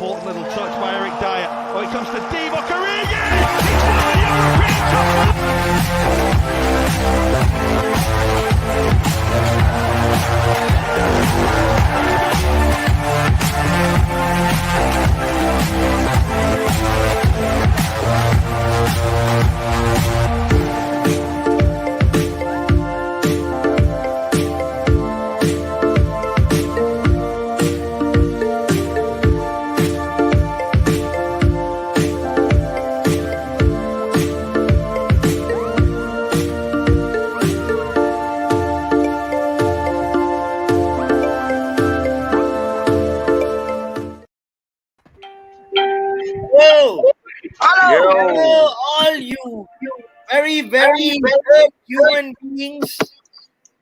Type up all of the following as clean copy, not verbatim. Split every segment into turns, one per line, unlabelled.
important little touch by Eric Dyer. Oh, it comes to Divock Origi! He's won the European
Whoa! Hello, all you very good human beings,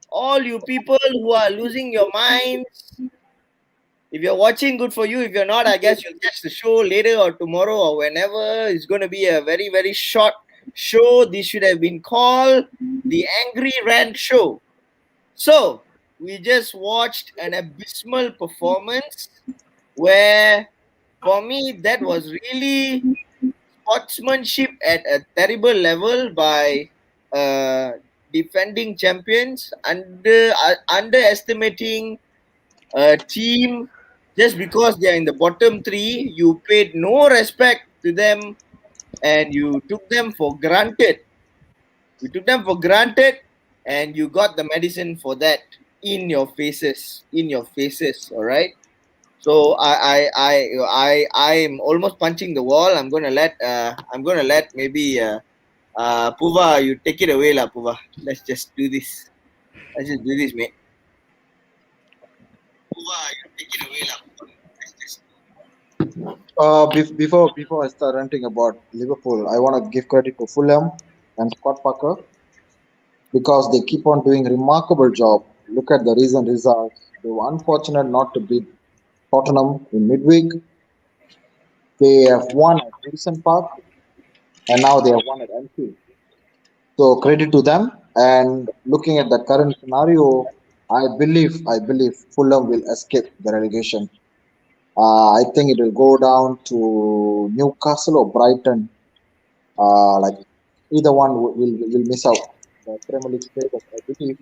all you people who are losing your minds. If you're watching, good for you. If you're not, I guess you'll catch the show later or tomorrow or whenever. It's going to be a very short show. This should have been called the Angry Rant Show. So, we just watched an abysmal performance where, for me, that was really sportsmanship at a terrible level by defending champions, underestimating a team just because they are in the bottom three. You paid no respect to them and you took them for granted. You took them for granted and you got the medicine for that in your faces. All right. So I'm almost punching the wall. I'm gonna let maybe Puva, you take it away, lah, Puva. Let's just do this. Mate. Puva, you take it away, lah.
Before I start ranting about Liverpool, I want to give credit to Fulham and Scott Parker because they keep on doing remarkable job. Look at the recent results. They were unfortunate not to beat Tottenham in midweek. They have won at Goodison Park, and now they have won at Anfield. So credit to them. And looking at the current scenario, I believe Fulham will escape the relegation. I think it will go down to Newcastle or Brighton. Like either one will miss out the Premier League status, I believe.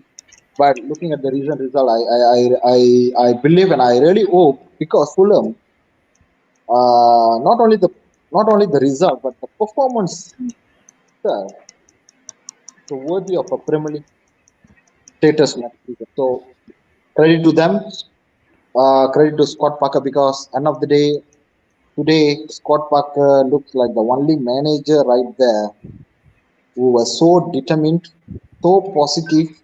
But looking at the recent result, I believe and I really hope, because Fulham, not only the result but the performance itself, so worthy of a Premier League status next season. So credit to them, credit to Scott Parker, because end of the day, today Scott Parker looks like the only manager right there who was so determined, so positive,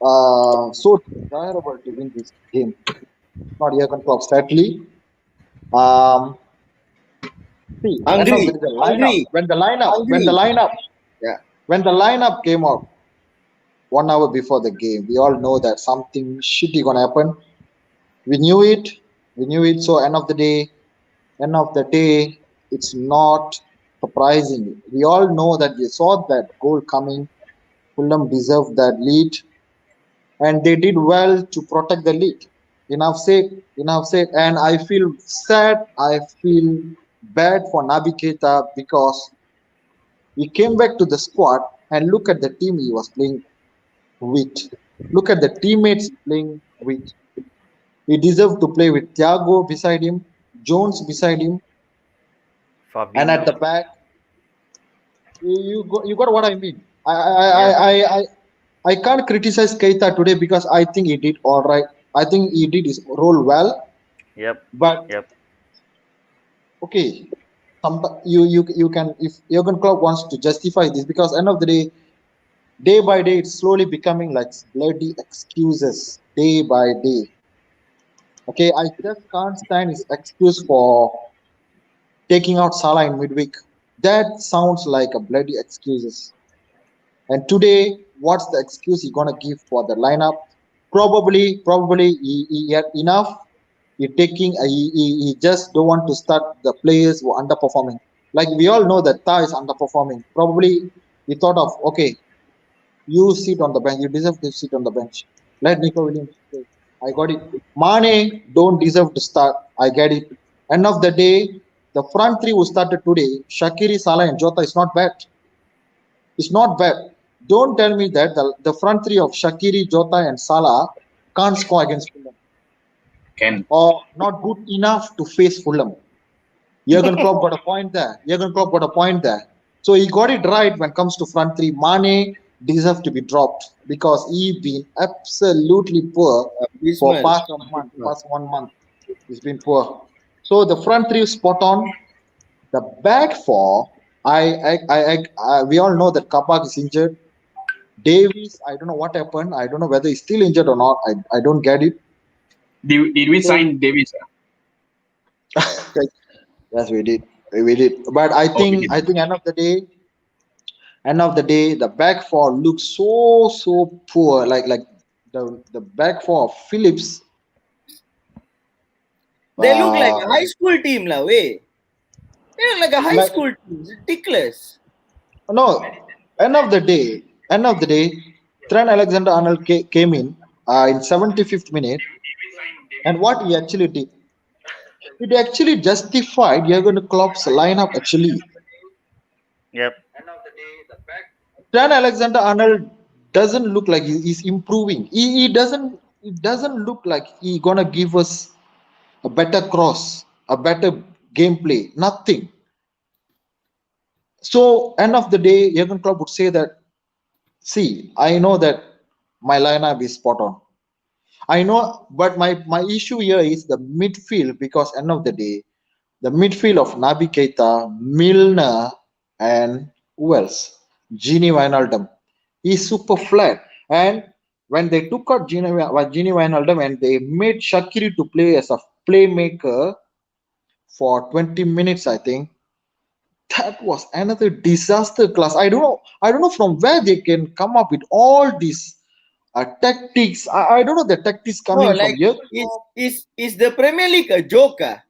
so desirable to win this game. Not Jurgen Klopp, sadly. See, when the lineup came out 1 hour before the game, we all know that something shitty gonna happen. We knew it. So end of the day, it's not surprising. We all know that we saw that goal coming. Fulham deserved that lead, and they did well to protect the lead. Enough said. And I feel sad. I feel bad for Naby Keita because he came back to the squad and look at the team he was playing with. Look at the teammates playing with. He deserved to play with Thiago beside him, Jones beside him, Fabinho. And at the back, you got what I mean. I can't criticize Keita today because I think he did all right. I think he did his role well. But okay, you can, if Jurgen Klopp wants to justify this, because end of the day by day, it's slowly becoming like bloody excuses day by day. Okay, I just can't stand his excuse for taking out Salah in midweek. That sounds like a bloody excuses. And today, what's the excuse he's gonna give for the lineup? Probably he had enough. He just don't want to start the players who are underperforming. Like we all know that Ta is underperforming. Probably he thought of, okay, you sit on the bench. You deserve to sit on the bench. Let Nico Williams play. I got it. Mane don't deserve to start. I get it. End of the day, the front three who started today, Shaqiri, Salah, and Jota, is not bad. It's not bad. Don't tell me that the front three of Shaqiri, Jota, and Salah can't score against Fulham
Can.
or not good enough to face Fulham. Jurgen Klopp got a point there. Jurgen Klopp got a point there. So he got it right when it comes to front three. Mane deserves to be dropped because he been absolutely poor for
Abysmal.
past a month, past 1 month. He's been poor. So the front three is spot on. The back four, we all know that Kabak is injured. Davies, I don't know what happened. I don't know whether he's still injured or not. I don't get it.
Did we
So
sign Davis?
yes, we did. We did. But I
Oh, we
think
did.
end of the day, the back four looks so poor. Like the back four of Phillips.
They look like a
Uh,
high school team, la way. They look like a high
like
school team. It's ridiculous.
no, end of the day, Trent Alexander-Arnold came in 75th minute, and what he actually did, it actually justified Jurgen Klopp's lineup. Actually,
Yep.
Trent Alexander-Arnold doesn't look like he's improving. He doesn't. It doesn't look like he gonna give us a better cross, a better gameplay. Nothing. So end of the day, Jurgen Klopp would say that, see, I know that my lineup is spot on. I know, but my issue here is the midfield because end of the day, the midfield of Naby Keita, Milner, and who else? Gini Wijnaldum is super flat. And when they took out Gini Wijnaldum and they made Shaqiri to play as a playmaker for 20 minutes, I think that was another disaster class. I don't know from where they can come up with all these tactics. I don't know the tactics
No,
coming from
like
here.
is the Premier League a joker?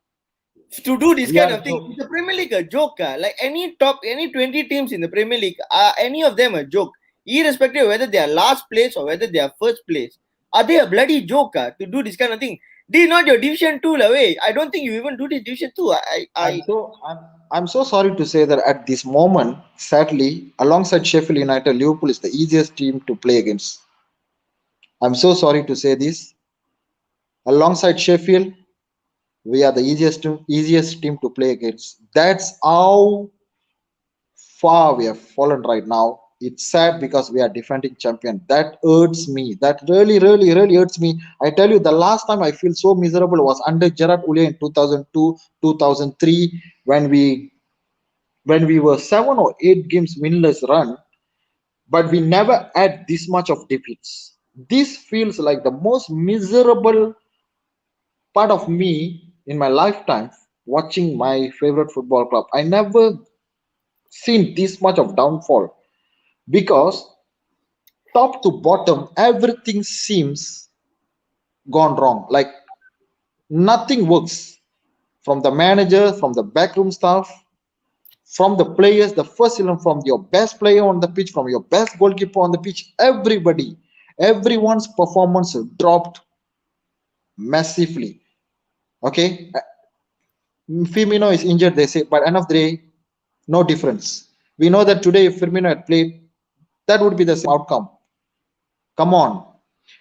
To do this kind
Yeah,
of thing,
so
is the Premier League a joker? Like any 20 teams in the Premier League, are any of them a joke? Irrespective of whether they are last place or whether they are first place, are they a bloody joker to do this kind of thing? This is not your Division 2 away. I don't think you even do this Division 2.
I'm so I'm I'm so sorry to say that at this moment, sadly, alongside Sheffield United, Liverpool is the easiest team to play against. I'm so sorry to say this. Alongside Sheffield, we are the easiest team to play against. That's how far we have fallen right now. It's sad because we are defending champion. That hurts me. That really hurts me. I tell you, the last time I feel so miserable was under Gerard Houllier in 2002, 2003, when we were 7 or 8 games winless run, but we never had this much of defeats. This feels like the most miserable part of me in my lifetime watching my favorite football club. I never seen this much of downfall because top to bottom everything seems gone wrong. Like nothing works from the manager, from the backroom staff, from the players, the first 11, from your best player on the pitch, from your best goalkeeper on the pitch, everyone's performance dropped massively. Okay, Firmino is injured, they say, but end of the day, no difference. We know that today, if Firmino had played, that would be the same outcome. Come on.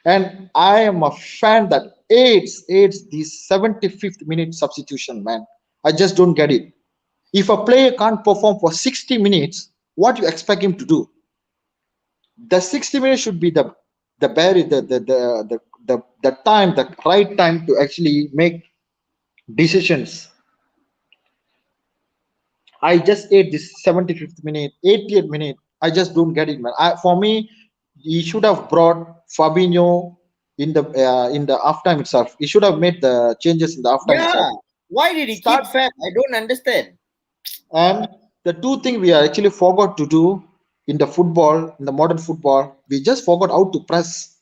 And I am a fan that aids this 75th minute substitution, man. I just don't get it. If a player can't perform for 60 minutes, what do you expect him to do? The 60 minutes should be the time, the right time to actually make decisions. I just ate this 75th minute, 80th minute. I just don't get it, man. For me, he should have brought Fabinho in the halftime itself. He should have made the changes in the halftime itself.
Yeah. Why did he keep
Start
Fab? I don't understand.
and the two things we are actually forgot to do in the football, in the modern football, we just forgot how to press.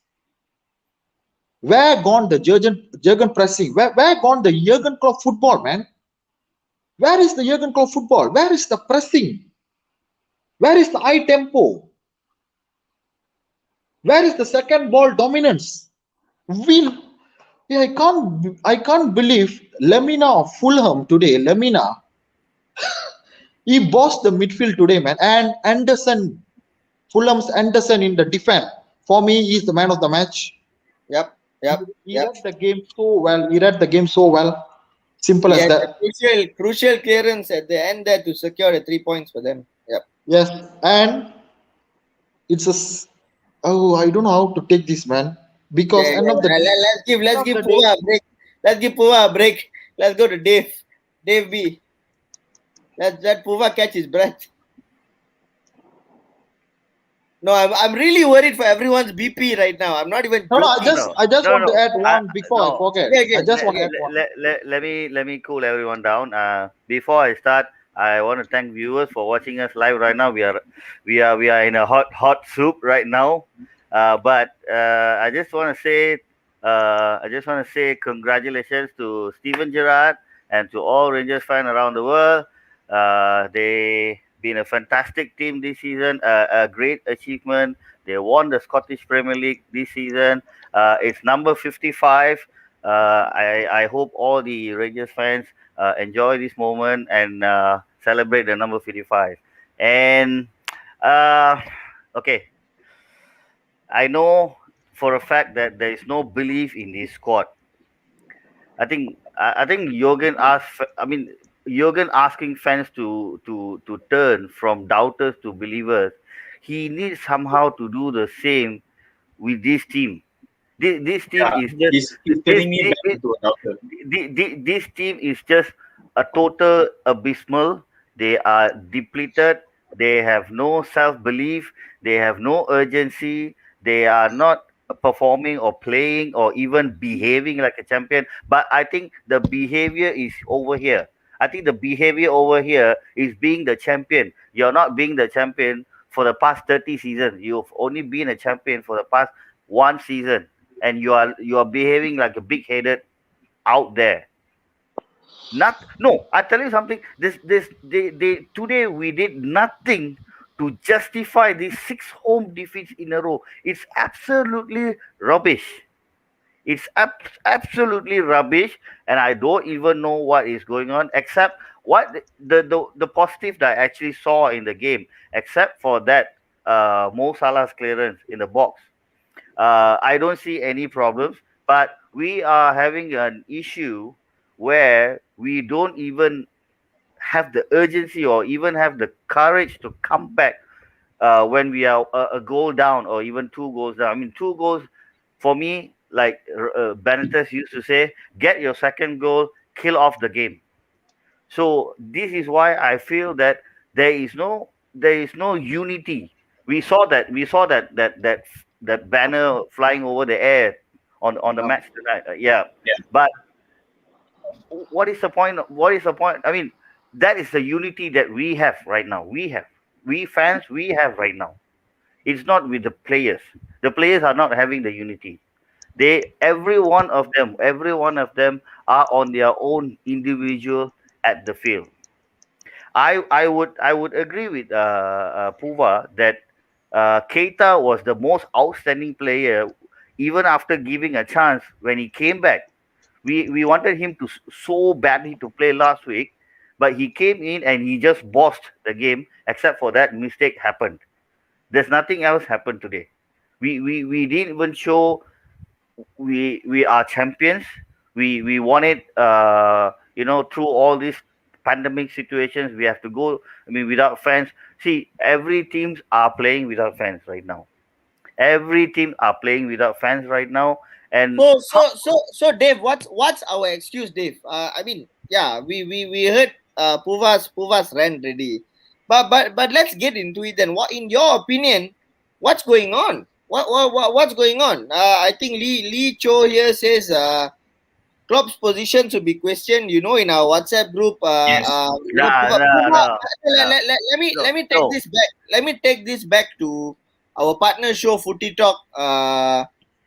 Where gone the Jurgen pressing? Where gone the Jurgen Klopp football, man? Where is the Jurgen Klopp football? Where is the pressing? Where is the high tempo? Where is the second ball dominance? We Yeah, I can't believe Lemina of Fulham today. Lemina, he bossed the midfield today, man. And Anderson, Fulham's Anderson in the defense. For me, he's the man of the match.
Yep, yep,
He
yep.
read the game so well. He read the game so well. Simple
He
as
had a
that.
crucial clearance at the end there to secure the 3 points for them. Yep.
Yes, and it's oh, I don't know how to take this, man. Because
Yeah,
end
yeah,
of the
yeah.
day,
Let's
end of
give
the day,
Puva a break. Let's give Puva a break. Let's go to Dave. Dave B. Let Puva catch his breath. No, I'm really worried for everyone's BP right now. I'm not even
no, no.
joking.
I just
No,
want to
no.
add one before I
No.
forget.
Okay,
I
okay.
just want to add one.
Let me cool everyone down. Before I start, I want to thank viewers for watching us live right now. We are in a hot soup right now. But I just want to say congratulations to Steven Gerrard and to all Rangers fans around the world. They been a fantastic team this season. A great achievement. They won the Scottish Premier League this season. It's number 55. I hope all the Rangers fans enjoy this moment and celebrate the number 55. And uh, okay, I know for a fact that there is no belief in this squad. I think Jurgen asked. I mean, Jurgen asking fans to turn from doubters to believers. He needs somehow to do the same with this team. This team
Yeah,
is just
he's
this
turning me
this,
back into a doctor.
this team is just a total abysmal. They are depleted. They have no self belief. They have no urgency. They are not performing or playing or even behaving like a champion. But I think the behavior is over here. I think the behavior over here is being the champion. You're not being the champion for the past 30 seasons. You've only been a champion for the past one season, and you are behaving like a big headed out there. Not no, I tell you something. This they today we did nothing to justify these six home defeats in a row. It's absolutely rubbish. It's absolutely rubbish, and I don't even know what is going on. Except what the positive that I actually saw in the game, except for that Mo Salah's clearance in the box. I don't see any problems, but we are having an issue where we don't even have the urgency or even have the courage to come back when we are a goal down or even two goals down. I mean, two goals for me, like Benitez used to say, get your second goal, kill off the game. So this is why I feel that there is no unity. We saw that banner flying over the air on the match tonight. Yeah,
Yeah.
but what is the point? What is the point? I mean, that is the unity that we have right now. We fans we have right now. It's not with the players. The players are not having the unity. Every one of them are on their own individual at the field. I would agree with Puva that Keita was the most outstanding player even after giving a chance when he came back. We wanted him to so badly to play last week, but he came in and he just bossed the game. Except for that mistake happened. There's nothing else happened today. We didn't even show we are champions. We won it. Through all these pandemic situations, we have to go. I mean, without fans. See, every teams are playing without fans right now. Every team are playing without fans right now. And
So Dave, what's our excuse, Dave? I mean, yeah, we heard Puva's rant ready, but let's get into it then. What, in your opinion, what's going on? What's going on? I think Lee Cho here says Klopp's position to be questioned. You know, in our WhatsApp group,
Yes.
nah, nah,
Puva,
no, no,
let me take
no.
this back. Let me take this back to our partner show, Footy Talk.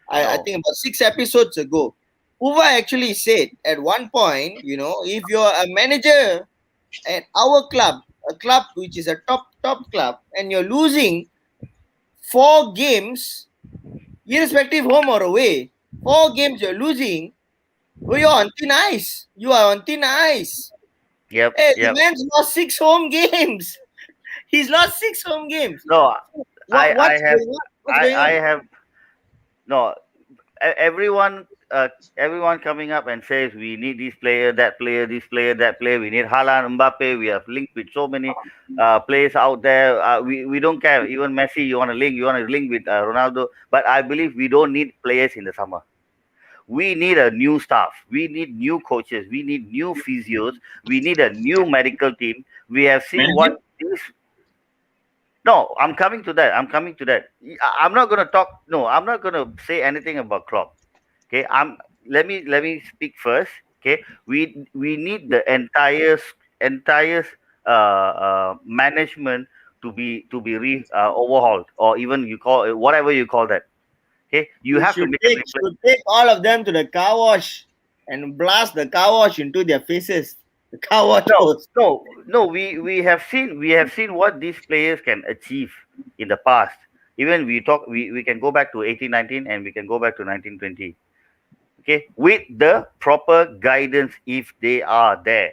I
No.
think about 6 episodes ago, Uva actually said at one point, you know, if you're a manager at our club, a club which is a top club, and you're losing 4 games, irrespective home or away, 4 games you're losing, Oh, you're on thin ice. You are on thin ice.
Yep,
Hey, the
yep.
man's lost 6 home games. He's lost 6 home games.
No, I
What's
have
going on? What's going
I
on?
have no everyone everyone coming up and says we need this player, that player, this player, that player. We need Haaland, Mbappe. We have linked with so many players out there. We don't care. Even Messi, you want to link with Ronaldo. But I believe we don't need players in the summer. We need a new staff. We need new coaches. We need new physios. We need a new medical team. We have seen
Manager?
what this. No, I'm coming to that. I'm coming to that. I'm not going to talk. No, I'm not going to say anything about Klopp. Okay, let me speak first. Okay, we need the entire management to be overhauled, or even you call it whatever you call that. Okay, you
You
have to
should
make a
take
replacement.
should take all of them to the car wash and blast the car wash into their faces. The car wash
No,
hose.
no. We have seen what these players can achieve in the past. Even we can go back to 1819 and we can go back to 1920. Okay, with the proper guidance if they are there.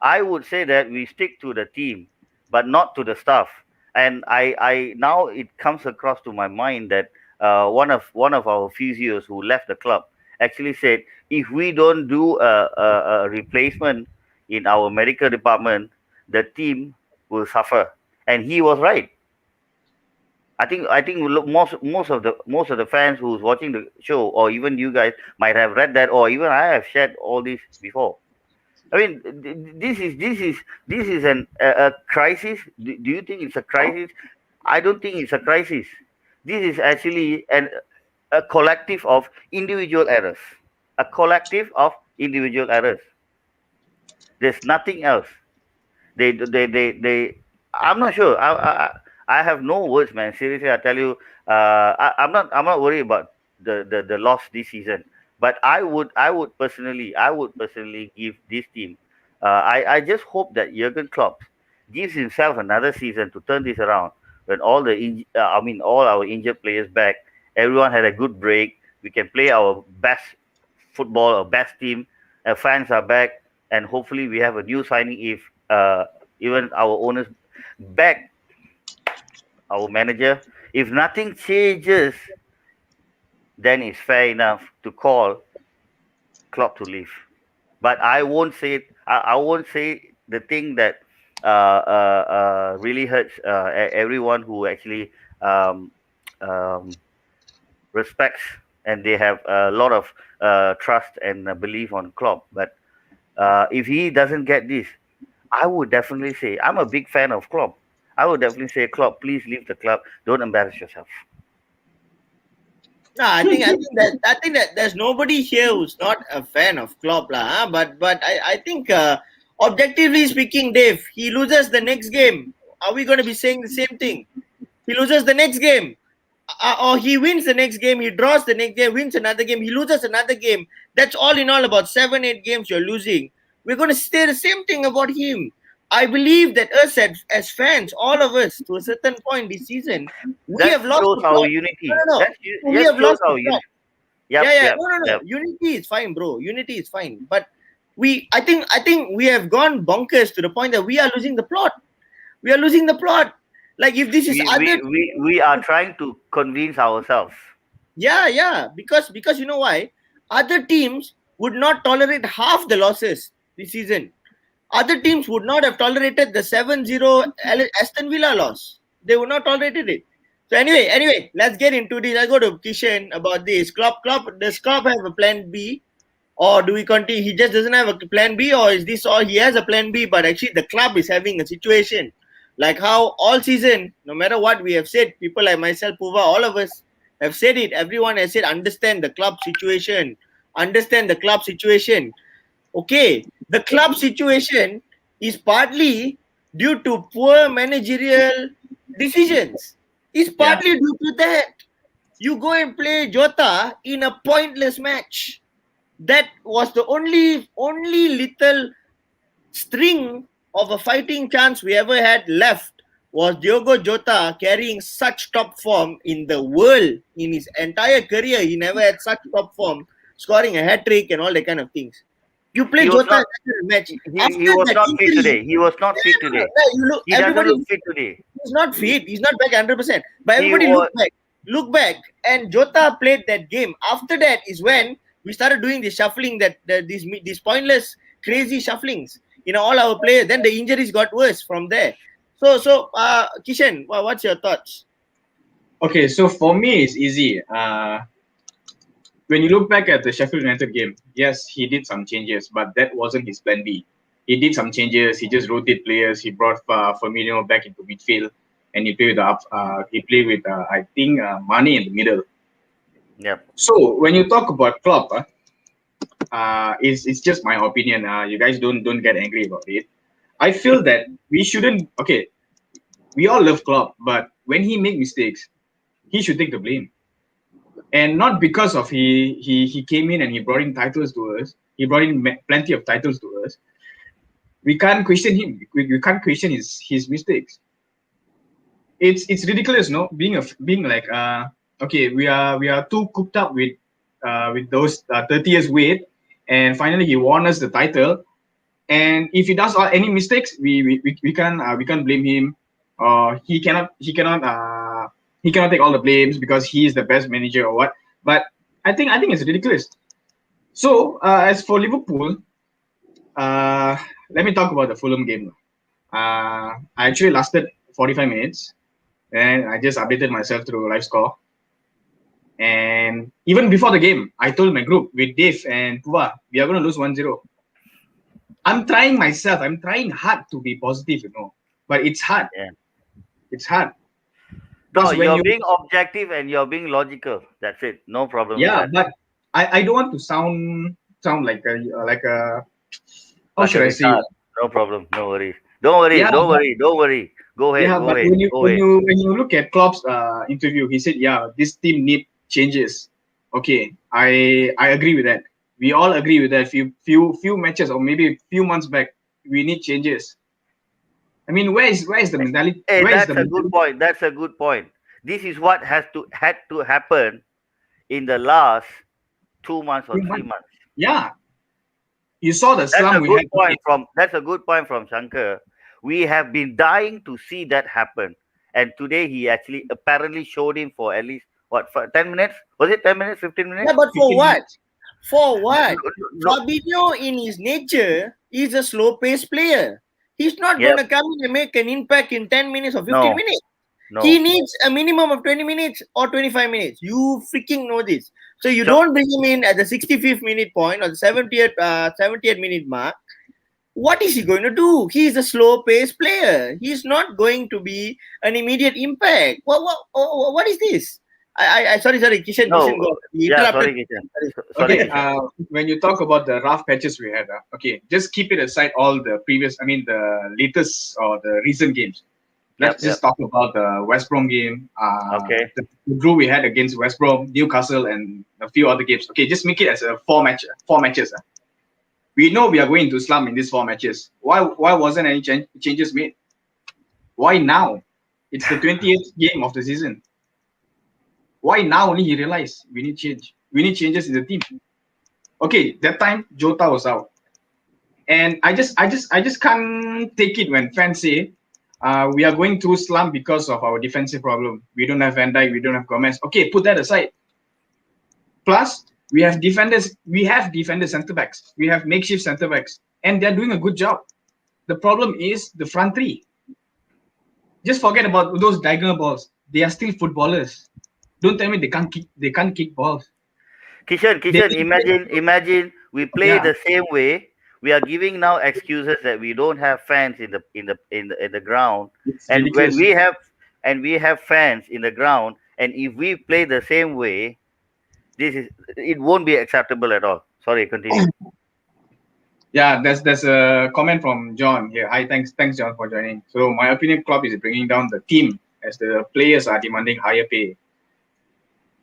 I would say that we stick to the team, but not to the staff. And I now it comes across to my mind that one of our physios who left the club actually said if we don't do a replacement in our medical department, the team will suffer. And he was right. I think most of the fans who's watching the show, or even you guys, might have read that, or even I have shared all this before. I mean, this is a crisis. Do you think it's a crisis? I don't think it's a crisis. This is actually a collective of individual errors. A collective of individual errors. There's nothing else. They I'm not sure. I have no words, man. Seriously, I tell you, I'm not worried about the loss this season. But I would personally give this team. I just hope that Jurgen Klopp gives himself another season to turn this around. When all our injured players back, everyone had a good break. We can play our best football, our best team. Our fans are back, and hopefully we have a new signing if even our owners back our manager. If nothing changes, then it's fair enough to call Klopp to leave. But I won't say it. I won't say the thing that really hurts everyone who actually um, um, respects, and they have a lot of trust and belief on Klopp. But if he doesn't get this, I would definitely say I'm a big fan of Klopp. I would definitely say, Klopp, please leave the club. Don't embarrass yourself.
No, I think that there's nobody here who's not a fan of Klopp, lah. Huh? But I think objectively speaking, Dave, he loses the next game. Are we going to be saying the same thing? He loses the next game, or he wins the next game. He draws the next game, wins another game. He loses another game. That's all in all about 7-8 games you're losing. We're going to say the same thing about him. I believe that us as fans, all of us, to a certain point this season, we
That
have lost
shows
the
our
plot.
unity.
No. We
That
have
shows
lost the
our
plot.
unity. Yep,
Yeah.
yep,
No.
yep.
Unity is fine, bro. Unity is fine. But I think we have gone bonkers to the point that we are losing the plot. We are losing the plot. Like if this is
We,
other,
we, we, we are trying to convince ourselves.
yeah, because you know why? Other teams would not tolerate half the losses this season. Other teams would not have tolerated the 7-0 Aston Villa loss. They would not tolerated it. So anyway, let's get into this. I go to Kishan about this. Does Klopp have a plan B? Or do we continue? He just doesn't have a plan B, or is this all he has a plan B? But actually, the club is having a situation like how all season, no matter what we have said, people like myself, Puva, all of us have said it. Everyone has said, understand the club situation. Understand the club situation. Okay, the club situation is partly due to poor managerial decisions. It's
Yeah.
partly due to that. You go and play Jota in a pointless match. That was the only little string of a fighting chance we ever had left, was Diogo Jota carrying such top form in the world. In his entire career, he never had such top form. scoring a hat trick and all that kind of things. You play
He was
Jota
not.
in the match.
He
After
was
that
not fit
injury,
today. He was not fit
no, no, no,
today.
no, you look,
He doesn't
everybody,
look fit today.
he's not fit. He's not back 100%. But
He
everybody
was.
look back, and Jota played that game. After that is when we started doing the shuffling, these pointless, crazy shufflings. All our players. Then the injuries got worse from there. So, Kishan, what's your thoughts?
Okay, so for me, it's easy. When you look back at the Sheffield United game, yes, he did some changes, but that wasn't his plan B. He did some changes. He just rotated players. He brought Firmino back into midfield, and he played with I think Mane in the middle.
Yep.
So when you talk about Klopp, it's just my opinion. You guys don't get angry about it. I feel that we shouldn't. Okay, we all love Klopp, but when he make mistakes, he should take the blame. And not because of he came in and he brought in titles to us. He brought in plenty of titles to us. We can't question him. We can't question his mistakes. It's ridiculous, no? Being like okay, we are too cooked up with those 30 years wait, and finally he won us the title. And if he does any mistakes, we can't blame him. He cannot take all the blames because he is the best manager or what. But I think it's ridiculous. So as for Liverpool, let me talk about the Fulham game. I actually lasted 45 minutes, and I just updated myself through live score. And even before the game, I told my group with Dave and Puva, we are going to lose 1-0. I'm trying myself. I'm trying hard to be positive, but it's hard.
Yeah.
It's hard.
No,
Because when
you're being objective and you're being logical. That's it. No problem with that.
but I don't want to sound like a how
Like
should
a
I say it?
retard. No problem. No worries. Don't worry.
Yeah,
Don't
but,
worry. Don't worry. Go ahead.
yeah,
Go
but
ahead.
when you
Go
when
ahead.
you when you look at Klopp's interview, he said, yeah, this team need changes. Okay, I agree with that. We all agree with that. Few matches or maybe a few months back, we need changes. I mean, where is the mentality?
Hey,
Where is the
that's a good
mentality?
point. That's a good point. This is what had to happen in the last 2 months or
Few
3 months.
Yeah, you saw the slump we had.
That's a good point from Shankar. We have been dying to see that happen. And today he actually apparently showed him for at least what, for 10 minutes? Was it 10 minutes, 15 minutes?
Yeah, but for
15
what?
minutes.
For what?
No.
Fabinho, in his nature, is a slow-paced player. He's not going
Yep.
to come in and make an impact in 10 minutes or 15
No.
minutes.
No.
He needs a minimum of 20 minutes or 25 minutes. You freaking know this. So you don't bring him in at the 65th minute point or the 70th minute mark. What is he going to do? He is a slow-paced player. He's not going to be an immediate impact. What is this? Sorry, Kishan,
No.
go. He
Yeah,
interrupted.
sorry, Kishan.
Okay,
Kishan.
when you talk about the rough patches we had, okay, just keep it aside all the the latest or the recent games. Let's just talk about the West Brom game,
Okay.
the draw we had against West Brom, Newcastle, and a few other games. Okay, just make it as a four matches. We know we are going to slump in these 4 matches. Why wasn't any changes made? Why now? It's the 28th game of the season. Why now only he realized we need change? We need changes in the team. Okay, that time Jota was out, and I just can't take it when fans say we are going through slump because of our defensive problem. We don't have Van Dijk, we don't have Gomez. Okay, put that aside. Plus, we have defenders centre backs. We have makeshift centre backs, and they're doing a good job. The problem is the front three. Just forget about those diagonal balls. They are still footballers. Don't tell me they can't kick balls.
Kishan, imagine we play the same way. We are giving now excuses that we don't have fans in the ground,
It's
and
ridiculous.
when we have fans in the ground, and if we play the same way, it won't be acceptable at all. Sorry, continue.
Yeah, there's a comment from John here. Hi, thanks John for joining. So my opinion, Klopp is bringing down the team as the players are demanding higher pay.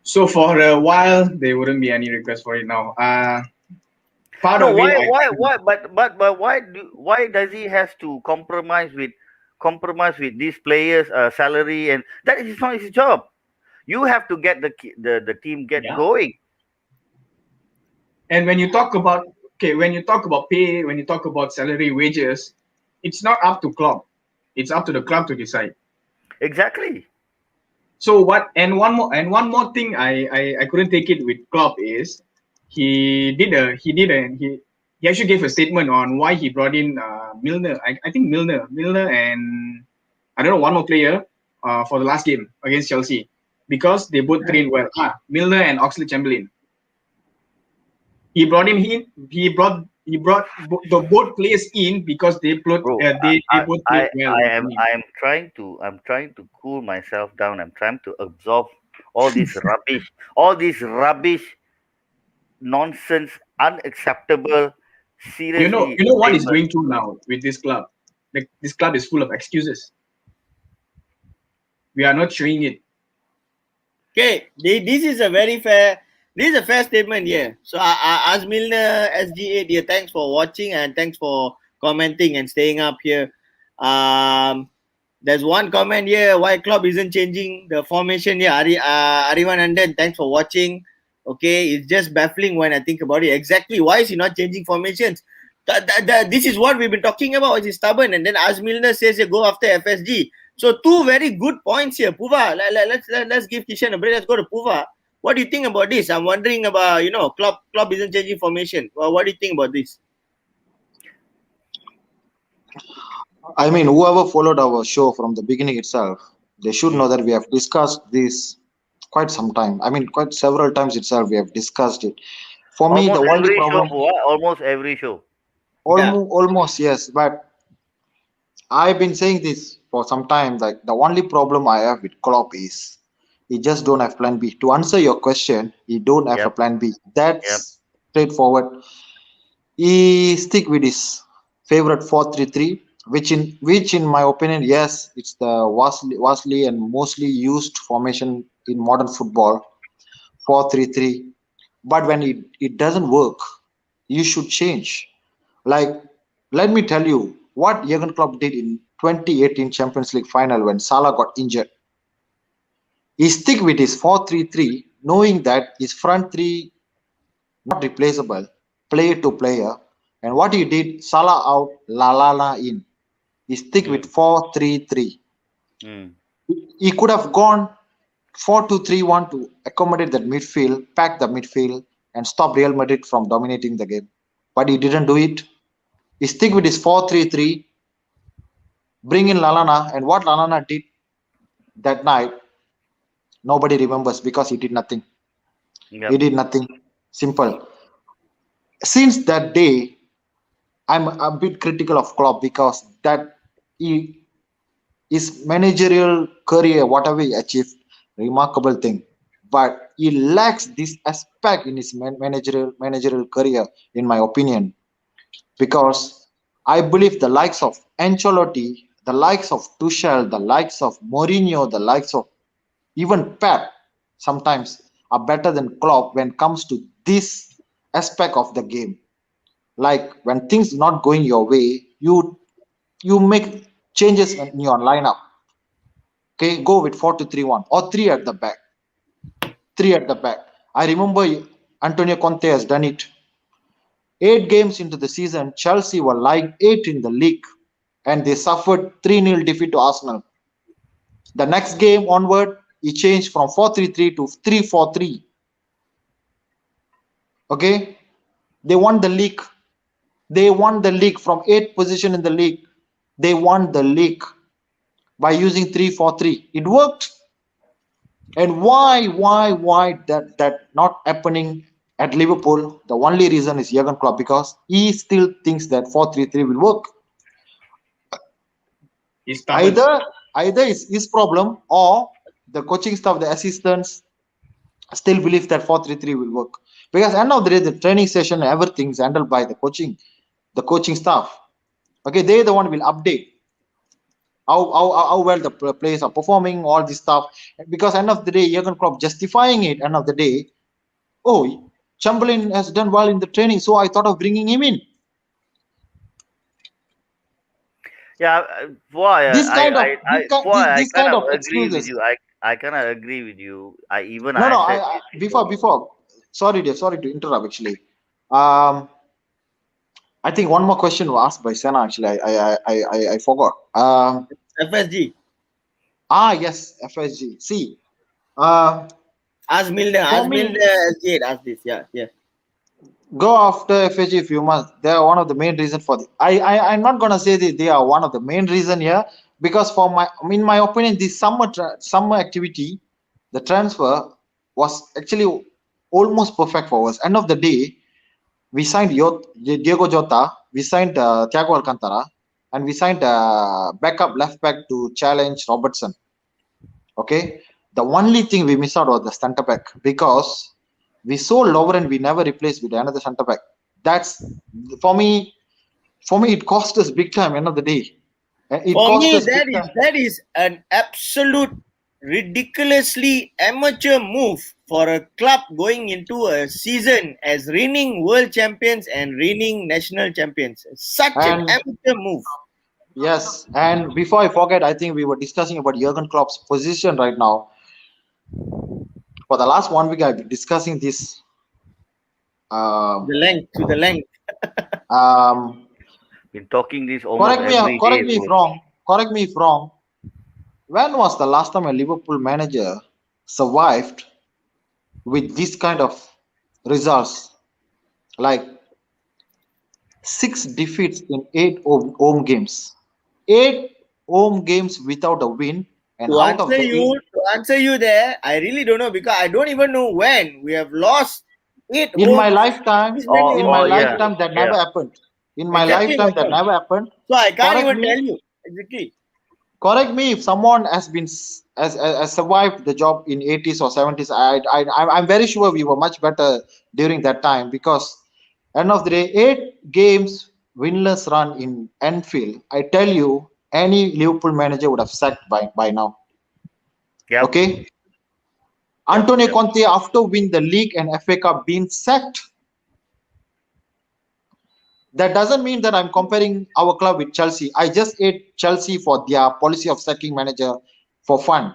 So for a while, there wouldn't be any request for it now. Part
No,
of it,
why does he has to compromise with these players' salary, and that is not his job. You have to get the team
Yeah.
going.
And when you talk about pay, when you talk about salary, wages, it's not up to club. It's up to the club to decide.
Exactly.
So what? And one more thing I couldn't take it with Klopp is he actually gave a statement on why he brought in Milner. I think Milner and I don't know one more player for the last game against Chelsea because they both trained well. Milner and Oxlade Chamberlain. He brought him in. The both players in because
Bro,
they both played well in training.
I'm trying to cool myself down. I'm trying to absorb all this rubbish, all this rubbish, nonsense, unacceptable, seriously
You know what is
statement.
going through now with this club. This club is full of excuses. We are not showing it.
Okay, this is a very fair. This is a fair statement here. So, Milner SG8 here. Thanks for watching and thanks for commenting and staying up here. There's one comment here. Why club isn't changing the formation here? Arivan Anden, thanks for watching. Okay, it's just baffling when I think about it. Exactly, why is he not changing formations? This is what we've been talking about. He's stubborn, and then as Milner says, go after FSG. So two very good points here. Puva, let's give Kishan a break. Let's go to Puva. What do you think about this? I'm wondering about club isn't changing formation. Well, what do you think about this?
I mean, whoever followed our show from the beginning itself, they should know that we have discussed this quite some time. I mean, quite several times itself, we have discussed it. For me, the
Almost
only
every show,
problem,
Pua, almost every show.
Yeah.
almost yes, but I've been saying this for some time. Like the only problem I have with Klopp is he just don't have plan B. To answer your question, he don't have a
Yep,
plan B.
yep.
That's straightforward. He stick with his favorite 4-3-3, which in my opinion, yes, it's the vastly and mostly used formation in modern football, 4-3-3. But when it doesn't work, you should change. Like, let me tell you what Jurgen Klopp did in 2018 Champions League final when Salah got injured. He stick with his 4-3-3, knowing that his front three not replaceable, player to player. And what he did, Salah out, Lalana in. He stick with
Mm,
4-3-3.
mm,
He could have gone 4-2-3-1 to accommodate that midfield, pack the midfield, and stop Real Madrid from dominating the game. But he didn't do it. He stick with his 4-3-3, bring in Lalana, and what Lalana did that night, nobody remembers because he did nothing. He
yep.
did nothing. Simple. Since that day, I'm a bit critical of Klopp because that he, his managerial career, whatever he achieved, remarkable thing. But he lacks this aspect in his managerial career, in my opinion, because I believe the likes of Ancelotti, the likes of Tuchel, the likes of Mourinho, the likes of even Pep sometimes are better than Klopp when it comes to this aspect of the game. Like when things not going your way, you make changes in your lineup. Okay, go with 4-2-3-1 or three at the back. Three at the back. I remember Antonio Conte has done it. 8 games into the season, Chelsea were lying 8 in the league and they suffered 3-0 defeat to Arsenal. The next game onward, he changed from 4-3-3 to 3-4-3. Okay, they won the league. They won the league from 8th position in the league. They won the league by using 3-4-3. It worked. And why that not happening at Liverpool? The only reason is Jurgen Klopp because he still thinks that 4-3-3 will work.
He's stubborn.
Either it's his problem or the coaching staff, the assistants still believe that 4-3-3 will work. Because end of the day, the training session, everything is handled by the coaching staff. Okay, they the one will update how well the players are performing, all this stuff. Because end of the day, Jurgen Klopp justifying it. End of the day, oh, Chamberlain has done well in the training, so I thought of bringing him in.
Yeah, Pua,
This kind of
Pua, I
this
kind
kind
of
of
agree with
excuses.
you. I kind of agree with you.
No, no.
I said
I
this before.
before. Sorry, dear. Sorry to interrupt. Actually, Um, I think one more question was asked by Sena. Actually, I forgot.
FSG.
Yes, FSG. See, uh,
Ask Milner.
for
Ask
me,
Milner. SG. Ask this. Yeah. Yeah.
go after FSG if you must. They are one of the main reason for the. I'm not gonna say that they are one of the main reason here, because for my in my opinion, this summer activity, the transfer was actually almost perfect for us. End of the day, we signed Diego Jota, we signed Thiago Alcantara, and we signed backup left back to challenge Robertson. Okay, the only thing we missed out was the centre back, because we sold Lovren, we never replaced with another centre back. That's for me. For me, it cost us big time. End of the day, it
For
cost
me,
us big time.
that is an absolute ridiculously amateur move for a club going into a season as reigning world champions and reigning national champions. Such an
And
amateur move.
yes, and before I forget, I think we were discussing about Jurgen Klopp's position right now. For the last 1 week, I've been discussing this. Um,
To the length.
um,
Been talking this almost every day,
correct me if
bro.
wrong. Correct me if wrong. When was the last time a Liverpool manager survived with this kind of results? Like 6 defeats in 8 home games. 8 home games without a win, and out of the eight,
To answer you there, I really don't know because I don't even know when we have lost eight
in my
home
lifetime,
this many
in
home
my
Yeah,
lifetime that
yeah.
never happened. In my
exactly my
lifetime that
point.
never happened.
So I can't
Correct
even
me.
tell you exactly.
Correct me if someone has been has survived the job in 80s or 70s. I'm very sure we were much better during that time, because end of the day, 8 games winless run in Anfield. I tell you, any Liverpool manager would have sacked by now.
Yep,
Okay,
yep,
Antonio
yep.
Conte after win the league and FA Cup being sacked. That doesn't mean that I'm comparing our club with Chelsea. I just hate Chelsea for their policy of sacking manager for fun.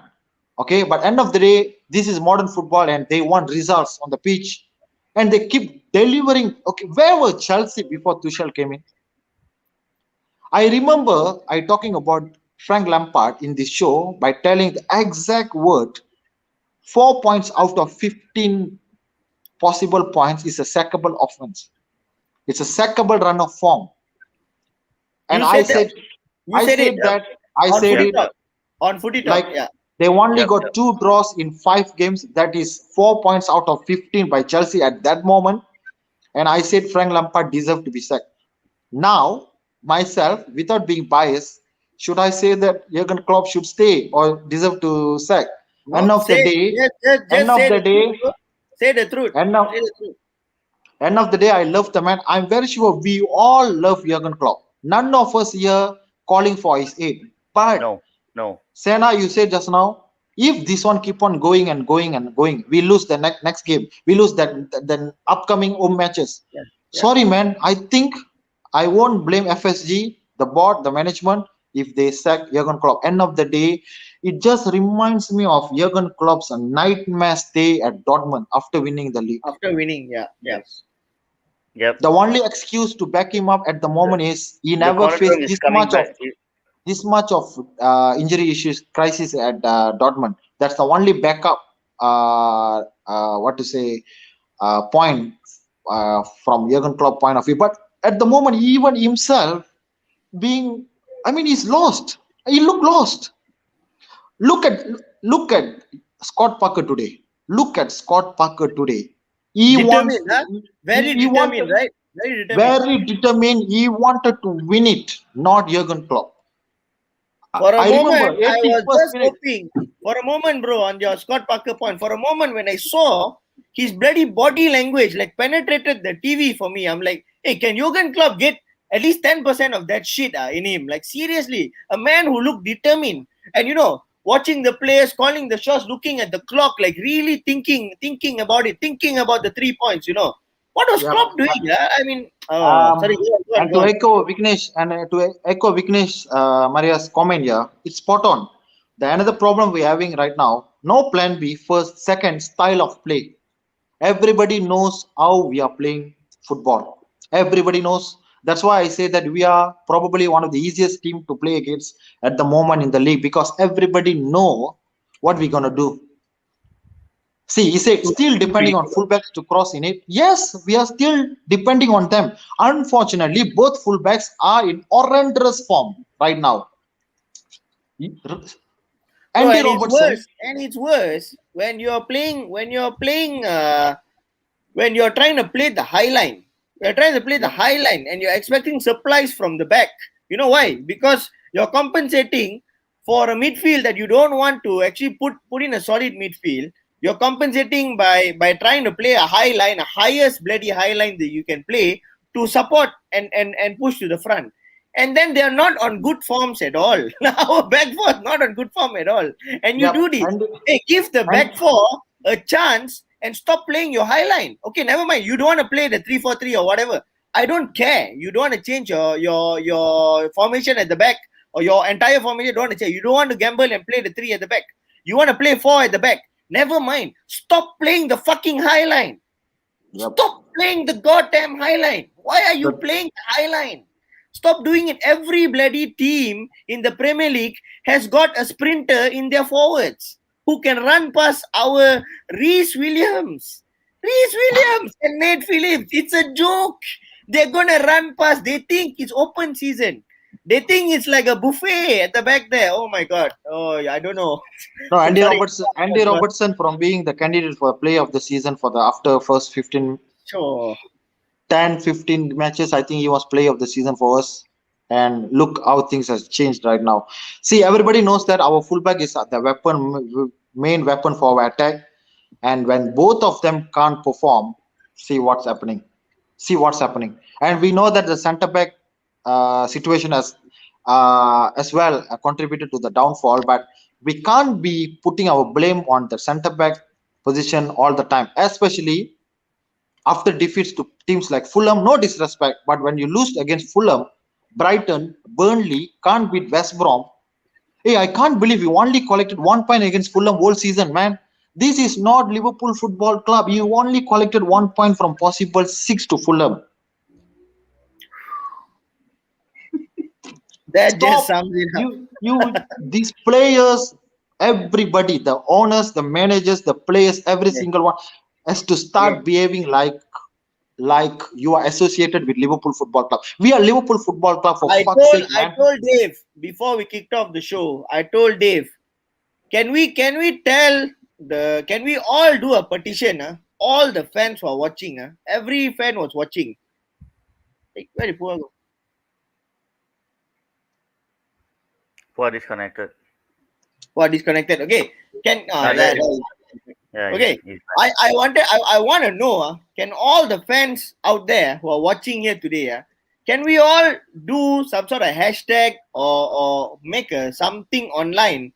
Okay, but end of the day, this is modern football and they want results on the pitch, and they keep delivering. Okay, where were Chelsea before Tuchel came in? I remember I talking about Frank Lampard in this show by telling the exact word: 4 points out of 15 possible points is a sackable offense. It's a sackable run of form. And
You said that. You
I
said it
said
Yep,
that, I
on
said
yep,
Footy
it
Talk.
yep,
On Footy Talk,
like
yeah.
they only
yep,
got
yep.
2 draws in 5 games. That is 4 points out of 15 by Chelsea at that moment. And I said Frank Lampard deserved to be sacked. Now, myself, without being biased, should I say that Jurgen Klopp should stay or deserve to sack? End
No,
of the
say
day, end
just
of
say
the
the truth,
day,
bro. Say the truth.
end
Say
of
the truth.
end of the day, I love the man. I'm very sure we all love Jurgen Klopp. None of us here calling for his aid. But
No, no.
Sena, you said just now, if this one keep on going and going and going, we lose the next game. We lose the upcoming home matches.
Yeah, yeah.
Sorry, man. I think I won't blame FSG, the board, the management, if they sack Jurgen Klopp. End of the day, it just reminds me of Jurgen Klopp's nightmare stay at Dortmund after winning the league.
After winning, yeah, yeah.
Yes. Yep.
The only excuse to back him up at the
The,
moment is he
the
never faced
conundrum is coming back.
injury issues crisis at Dortmund. That's the only backup. What to say? Point from Jurgen Klopp point of view. But at the moment, even himself being, I mean, he's lost. He looked lost. Look at look at Scott Parker today. Look at Scott Parker today. He wants
Determined, huh? Very
he
determined,
wanted
right? Very determined.
very determined. He wanted to win it, not Jurgen Klopp.
For a
I remember
moment, I was
81st
just
minute.
hoping. For a moment, bro, on your Scott Parker point. For a moment, when I saw his bloody body language, like penetrated the TV for me, I'm like, hey, can Jurgen Klopp get at least 10% of that shit in him? Like seriously, a man who looked determined, and watching the players, calling the shots, looking at the clock, like really thinking about it, thinking about the 3 points. What was
Yeah.
Klopp doing? I mean, sorry,
Um,
go on,
and
go on.
to echo Vignesh Maria's comment here, it's spot on. The another problem we're having right now, no plan B, first, second, style of play. Everybody knows how we are playing. football. Everybody knows. That's why I say that we are probably one of the easiest team to play against at the moment in the league because everybody know what we're gonna do. See, is it still depending on fullbacks to cross in it? Yes, we are still depending on them. Unfortunately, both fullbacks are in horrendous form right now.
No,
Andy
and it's
Robertson,
worse. And it's worse when you're playing. When you're trying to play the high line. You're trying to play the high line, and you're expecting supplies from the back. You know why? Because you're compensating for a midfield that you don't want to actually put in a solid midfield. You're compensating by trying to play a high line, a highest bloody high line that you can play to support and push to the front. And then they are not on good forms at all. Our back four is not on good form at all. And you
yep,
do this. Hey, give the back four a chance and stop playing your high line. Okay, never mind. You don't want to play the 3-4-3 or whatever. I don't care. You don't want to change your formation at the back or your entire formation. You don't want to change. You don't want to gamble and play the 3 at the back. You want to play 4 at the back. Never mind. Stop playing the fucking high line.
yep.
Stop playing the goddamn high line. Why are you
But-
playing the high line? Stop doing it. Every bloody team in the Premier League has got a sprinter in their forwards who can run past our Reece Williams. Reece Williams and Nate Phillips. It's a joke. They're going to run past. They think it's open season. They think it's like a buffet at the back there. Oh my God. Oh, I don't know.
No,
I'm sorry.
Andy Robertson from being the candidate for play of the season for the after first 15
Sure.
10, 15 matches, I think he was play of the season for us. And look how things has changed right now. See, everybody knows that our fullback is the main weapon for our attack. And when both of them can't perform, see what's happening. See what's happening. And we know that the centre back situation has as well contributed to the downfall. But we can't be putting our blame on the centre back position all the time, especially after defeats to teams like Fulham. No disrespect, but when you lose against Fulham, Brighton, Burnley can't beat West Brom. Hey, I can't believe you only collected 1 point against Fulham whole season, man. This is not Liverpool Football Club. You only collected 1 point from possible 6 to Fulham.
That just
Stop.
sums it up.
These players, everybody, the owners, the managers, the players, every single one has to start behaving like you are associated with Liverpool Football Club. We are Liverpool Football Club for fuck's sake, man.
I told Dave before we kicked off the show. I told Dave, can we all do a petition? All the fans who are watching, every fan was watching. Very poor.
Poor disconnected.
Who are disconnected? Okay,
Yeah,
okay. I want to know. Can all the fans out there who are watching here today, can we all do some sort of hashtag or make something online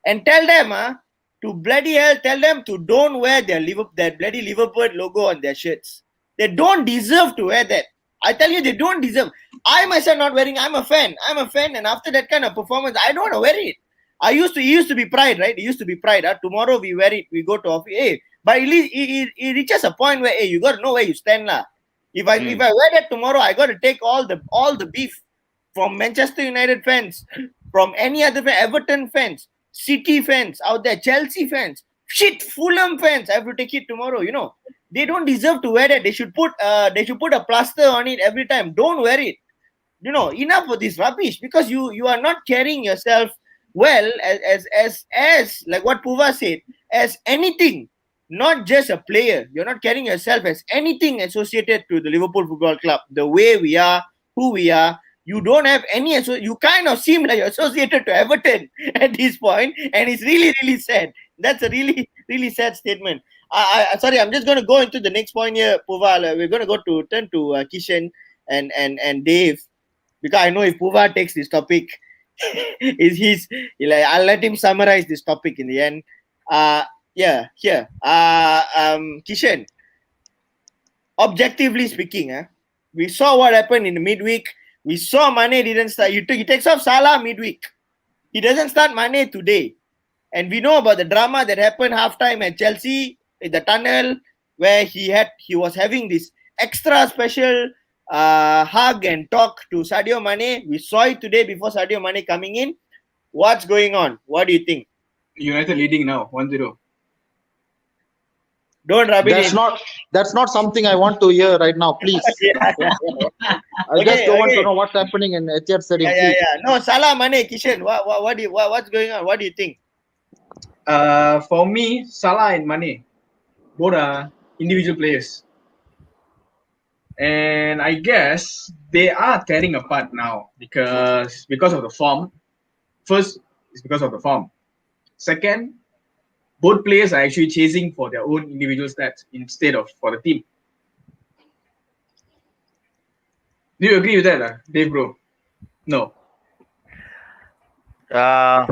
and tell them to bloody hell, tell them to don't wear that bloody Liverpool logo on their shirts. They don't deserve to wear that. I tell you, they don't deserve. I myself not wearing. I'm a fan, and after that kind of performance, I don't want to wear it. It used to be pride, right? It used to be pride. Tomorrow we wear it, we go to office. Hey, but it reaches a point where you got to know where you stand, lah. If I wear that tomorrow, I got to take all the beef from Manchester United fans, from any other fan, Everton fans, City fans out there, Chelsea fans, Fulham fans. I have to take it tomorrow. They don't deserve to wear that. They should put a plaster on it every time. Don't wear it. Enough of this rubbish, because you are not carrying yourself well as like what Puva said, as anything, not just a player. You're not carrying yourself as anything associated to the Liverpool Football Club. The way we are, who we are, you don't have any. You kind of seem like you're associated to Everton at this point, and it's really, really sad. That's a really, really sad statement. Sorry, I'm just going to go into the next point here, Puva. We're going to turn to Kishan and Dave, because I know if Puva takes this topic, I'll let him summarize this topic in the end. Kishan, objectively speaking, we saw what happened in the midweek. We saw Mane didn't start. He takes off Salah midweek. He doesn't start Mane today. And we know about the drama that happened halftime at Chelsea in the tunnel, where he was having this extra special hug and talk to Sadio Mane. We saw it today before Sadio Mane coming in. What's going on? What do you think?
United leading now, 1-0.
Don't rub it in.
That's not something I want to hear right now, please. I just don't want to know what's happening in Etihad Stadium.
Yeah. No, Salah, Mane, Kishan. What's going on? What do you think?
For me, Salah and Mane, both are individual players. And I guess they are tearing apart now because of the form. First, it's because of the form. Second, both players are actually chasing for their own individual stats instead of for the team. Do you agree with that, Dave, bro? No.
I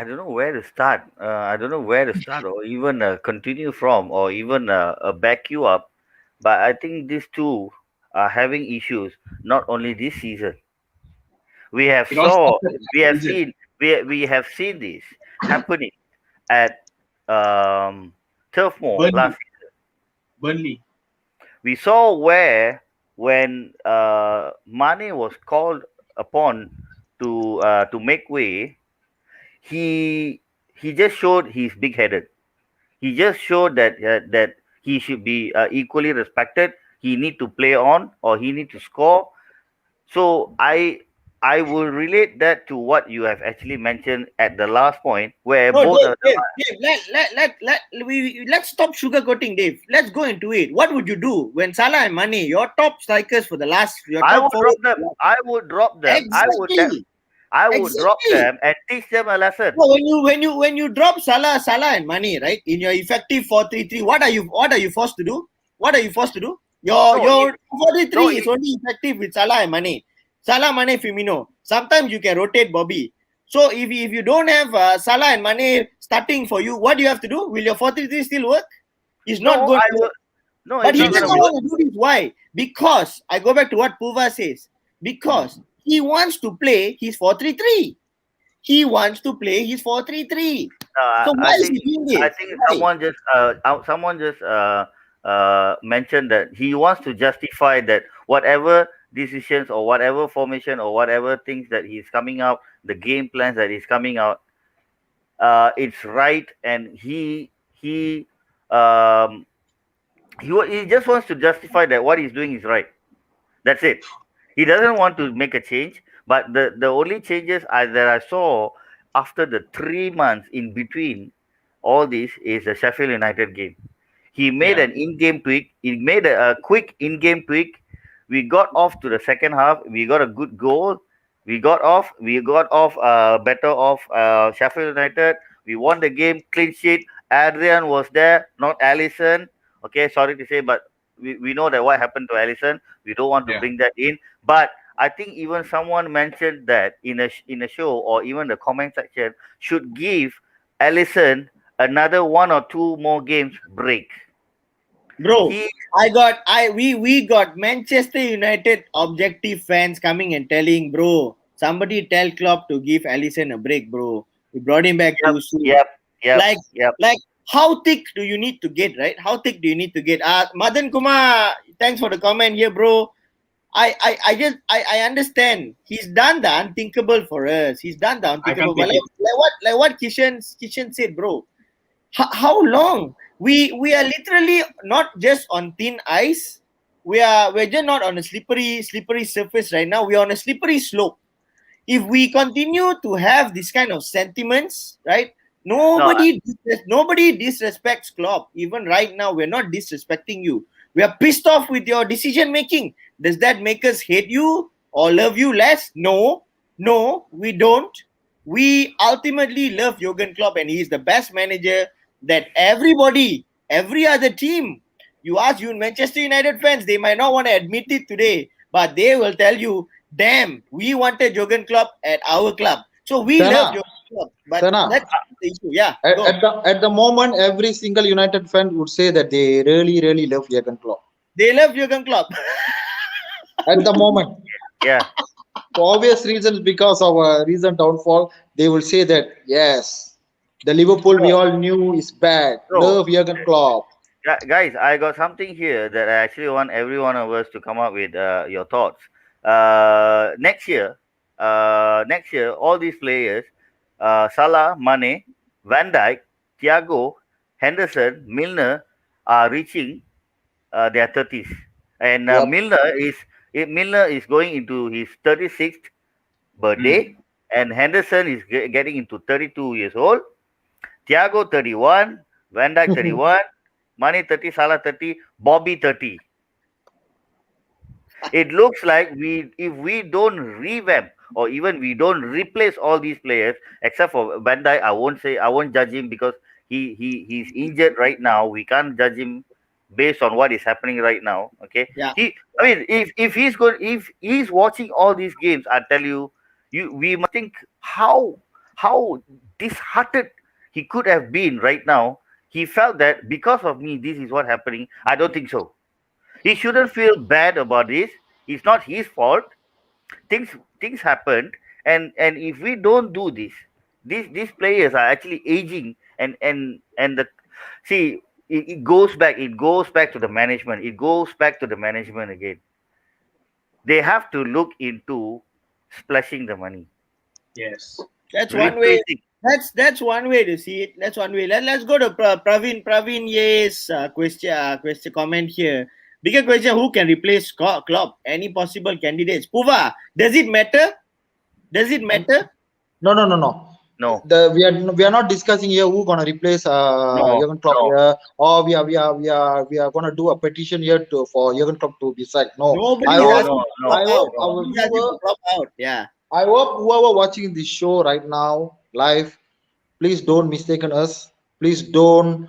don't know where to start. Or even continue from, or even back you up. But I think these two are having issues. Not only this season. We have seen this happening at Turf Moor last season.
Burnley.
We saw when Mane was called upon to make way, he just showed he's big-headed. He just showed that he should be equally respected. He need to play on, or he need to score. So I will relate that to what you have actually mentioned at the last point, where both of them.
Dave, let's stop sugarcoating, Dave. Let's go into it. What would you do when Salah and Mane, your top strikers for the last,
I would drop them.
Exactly.
I would drop them and teach them a lesson.
No, when you drop Salah and Mane, right, in your effective 4-3-3, what are you forced to do? What are you forced to do? Your 4-3-3 is only effective with Salah and Mane. Salah, Mane, Firmino. Sometimes you can rotate Bobby. So if you don't have Salah and Mane starting for you, what do you have to do? Will your 4-3-3 still work? It's not going to work.
No,
but he doesn't want to do this. Why? Because I go back to what Puva says. Because he wants to play his 4-3-3. He wants to play his 4-3-3. So why is he doing this?
I think someone just mentioned that he wants to justify that whatever decisions or whatever formation or whatever things that he's coming out, the game plans that he's coming out, it's right, and he just wants to justify that what he's doing is right. That's it. He doesn't want to make a change. But the only changes that I saw after the 3 months in between all this is the Sheffield United game. He made an in-game tweak. He made a quick in-game tweak. We got off to the second half. We got a good goal. We got off better off Sheffield United. We won the game, clean sheet. Adrian was there, not Alisson. Okay, sorry to say, but we know that what happened to Alisson. We don't want to bring that in. But I think even someone mentioned that in a show, or even the comment section, should give Alisson another 1 or 2 more games break.
Bro, we got Manchester United objective fans coming and telling, bro, somebody tell Klopp to give Alisson a break, bro. We brought him back too soon. Like how thick do you need to get, right? How thick do you need to get? Madan Kumar, thanks for the comment here, bro. I understand. He's done the unthinkable for us. He's done the unthinkable. But like what Kishan said, bro. How long? We are literally not just on thin ice. We're just not on a slippery surface right now. We're on a slippery slope. If we continue to have this kind of sentiments, right? Nobody disrespects Klopp. Even right now, we're not disrespecting you. We are pissed off with your decision making. Does that make us hate you or love you less? No, we don't. We ultimately love Jurgen Klopp, and he's the best manager that every other team. You ask Manchester United fans, they might not want to admit it today, but they will tell you, damn, we wanted Jurgen Klopp at our club. So we love Jurgen Klopp. But that's the issue. Yeah.
At the moment, every single United fan would say that they really, really love Jurgen Klopp.
They love Jurgen Klopp.
At the moment.
Yeah.
For obvious reasons, because of a recent downfall, they will say that, yes, the Liverpool we all knew is bad. Love Jurgen Klopp.
Guys, I got something here that I actually want every one of us to come up with your thoughts. Next year, all these players, Salah, Mane, Van Dijk, Thiago, Henderson, Milner, are reaching their 30s, and
Yep.
Milner is going into his 36th birthday, and Henderson is getting into 32 years old. Thiago 31, Van Dijk 31, Mane 30, Salah 30, Bobby 30. It looks like if we don't revamp or even we don't replace all these players, except for Van Dijk, I won't judge him because he's injured right now. We can't judge him based on what is happening right now. Okay.
Yeah.
I mean, if he's watching all these games, I tell you, we must think how disheartened he could have been right now. He felt that because of me, this is what happening. I don't think so. He shouldn't feel bad about this. It's not his fault. Things happened, and if we don't do this, these players are actually aging, and the see it goes back to the management. It goes back to the management again. They have to look into splashing the money.
Yes.
That's one way.
Replacing.
That's one way to see it. That's one way. Let's go to Praveen Ye's question comment here. Bigger question: who can replace Klopp? Any possible candidates? Puva, does it matter? Does it matter?
No.
No.
We are not discussing here who gonna replace Jurgen Klopp here, or we are gonna do a petition here for Jurgen Klopp to be sacked. No,
Nobody
I
has
hope
to Klopp
I
out.
hope our
Nobody has to
viewer,
Klopp out. Yeah.
I hope whoever watching this show right now live, please don't mistaken us. Please don't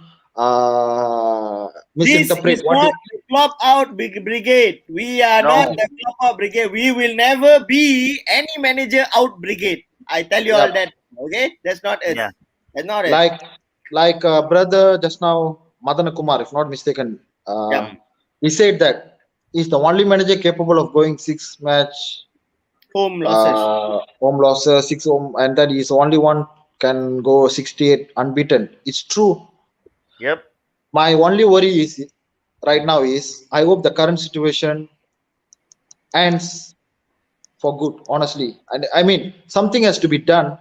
This
misinterpret
is
what
not the Klopp out brigade. We are not
No.
the Klopp out brigade. We will never be any manager out brigade. I tell you all
yeah,
that. Okay, that's not us.
Yeah.
That's not us.
like brother just now Madan Kumar, if not mistaken,
Yeah.
he said that he's the only manager capable of going 6 match
Home losses.
home losses, 6 home, and that he's the only one can go 68 unbeaten. It's true.
Yep.
My only worry is right now is I hope the current situation ends for good, honestly. And I mean, something has to be done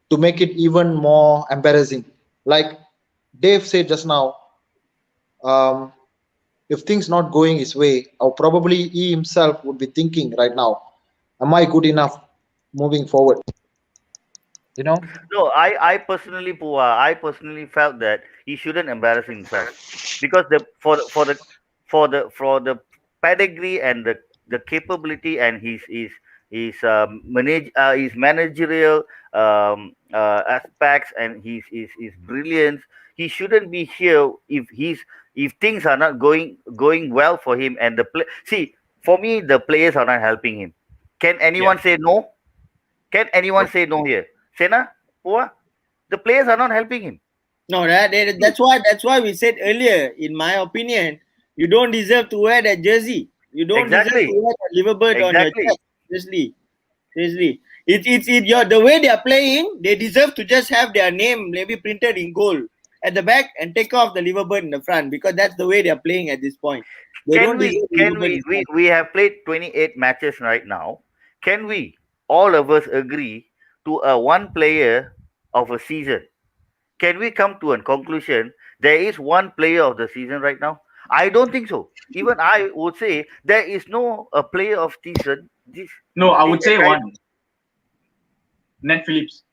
to make it even more embarrassing. Like Dave said just now, if things not going his way, or probably he himself would be thinking right now, am I good enough moving forward? You know?
No, I personally, Pua, I personally felt that he shouldn't embarrass himself because for the pedigree and the capability and his managerial aspects and his brilliance, he shouldn't be here if things are not going well for him and see, for me the players are not helping him. Can anyone say no? Can anyone say no here? Sena, Pua, the players are not helping him.
No, that's why we said earlier. In my opinion, you don't deserve to wear that jersey. You don't deserve
Exactly.
to wear that liver bird on your
Exactly.
chest. Seriously. It's the way they are playing. They deserve to just have their name maybe printed in gold at the back and take off the liver bird in the front because that's the way they are playing at this point. They
Can
don't
we
deserve the
can
liver bird in front.
we have played 28 matches right now. Can we all of us agree to a one player of a season? Can we come to a conclusion there is one player of the season right now? I don't think so. Even I would say there is no a player of season.
No, I would
this
say
entire-
one. Ned Phillips.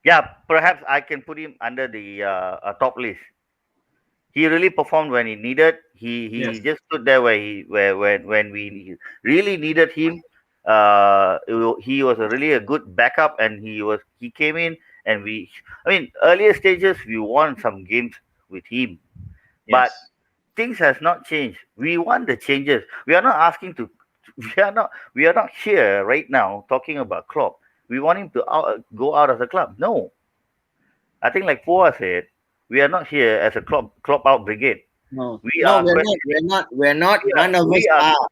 Yeah, perhaps I can put him under the top list. He really performed when he needed. He
Yes.
just stood there when we really needed him. He was really a good backup, and he came in and I mean, earlier stages we won some games with him, but
Yes.
things has not changed. We want the changes. We are not asking to. We are not here right now talking about Klopp. We want him to go out of the club. No, I think like Poa said, we are not here as a Klopp out brigade.
No,
We
no,
are
we're
questioning.
not. We're not. None of us
We are
are.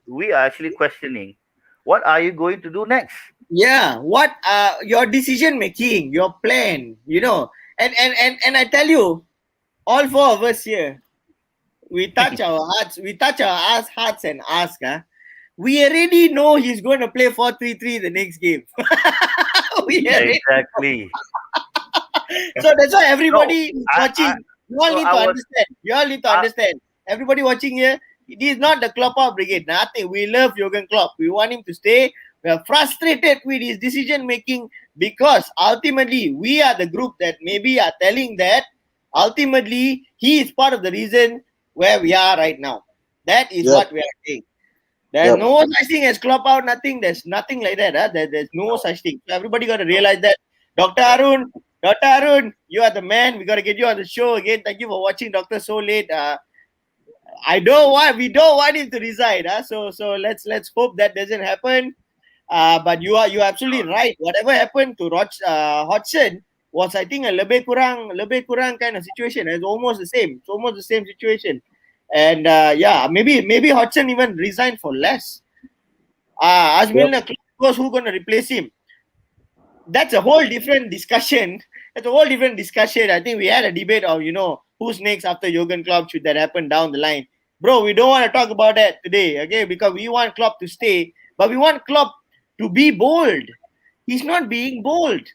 we are actually questioning what are you going to do next?
Yeah, what your decision making, your plan, and I tell you, all four of us here, we touch our hearts, hearts and ask, we already know he's going to play 4-3-3 the next game. We already
Exactly.
So that's why everybody
No,
watching, you all
so
need
I
to
was,
understand. You all need to understand. Everybody watching here, it is not the Klopp out brigade. Nothing. We love Jurgen Klopp. We want him to stay. We are frustrated with his decision making because ultimately we are the group that maybe are telling that ultimately he is part of the reason where we are right now. That is
Yep.
what we are saying. There's
Yep.
no such thing as Klopp out, nothing. There's nothing like that. There's no such thing. So everybody got to realize that. Dr. Arun, you are the man. We got to get you on the show again. Thank you for watching Doctor so late. We don't want him to resign. So let's hope that doesn't happen. But you're absolutely right. Whatever happened to Hodgson was, I think, a lebih kurang kind of situation. It's almost the same. It's almost the same situation. And maybe Hodgson even resigned for less. As Milner goes, who's going to replace him? That's a whole different discussion. That's a whole different discussion. I think we had a debate of, who's next after Jurgen Klopp, should that happen down the line. Bro, we don't want to talk about that today, okay? Because we want Klopp to stay, but we want Klopp to be bold. He's not being bold.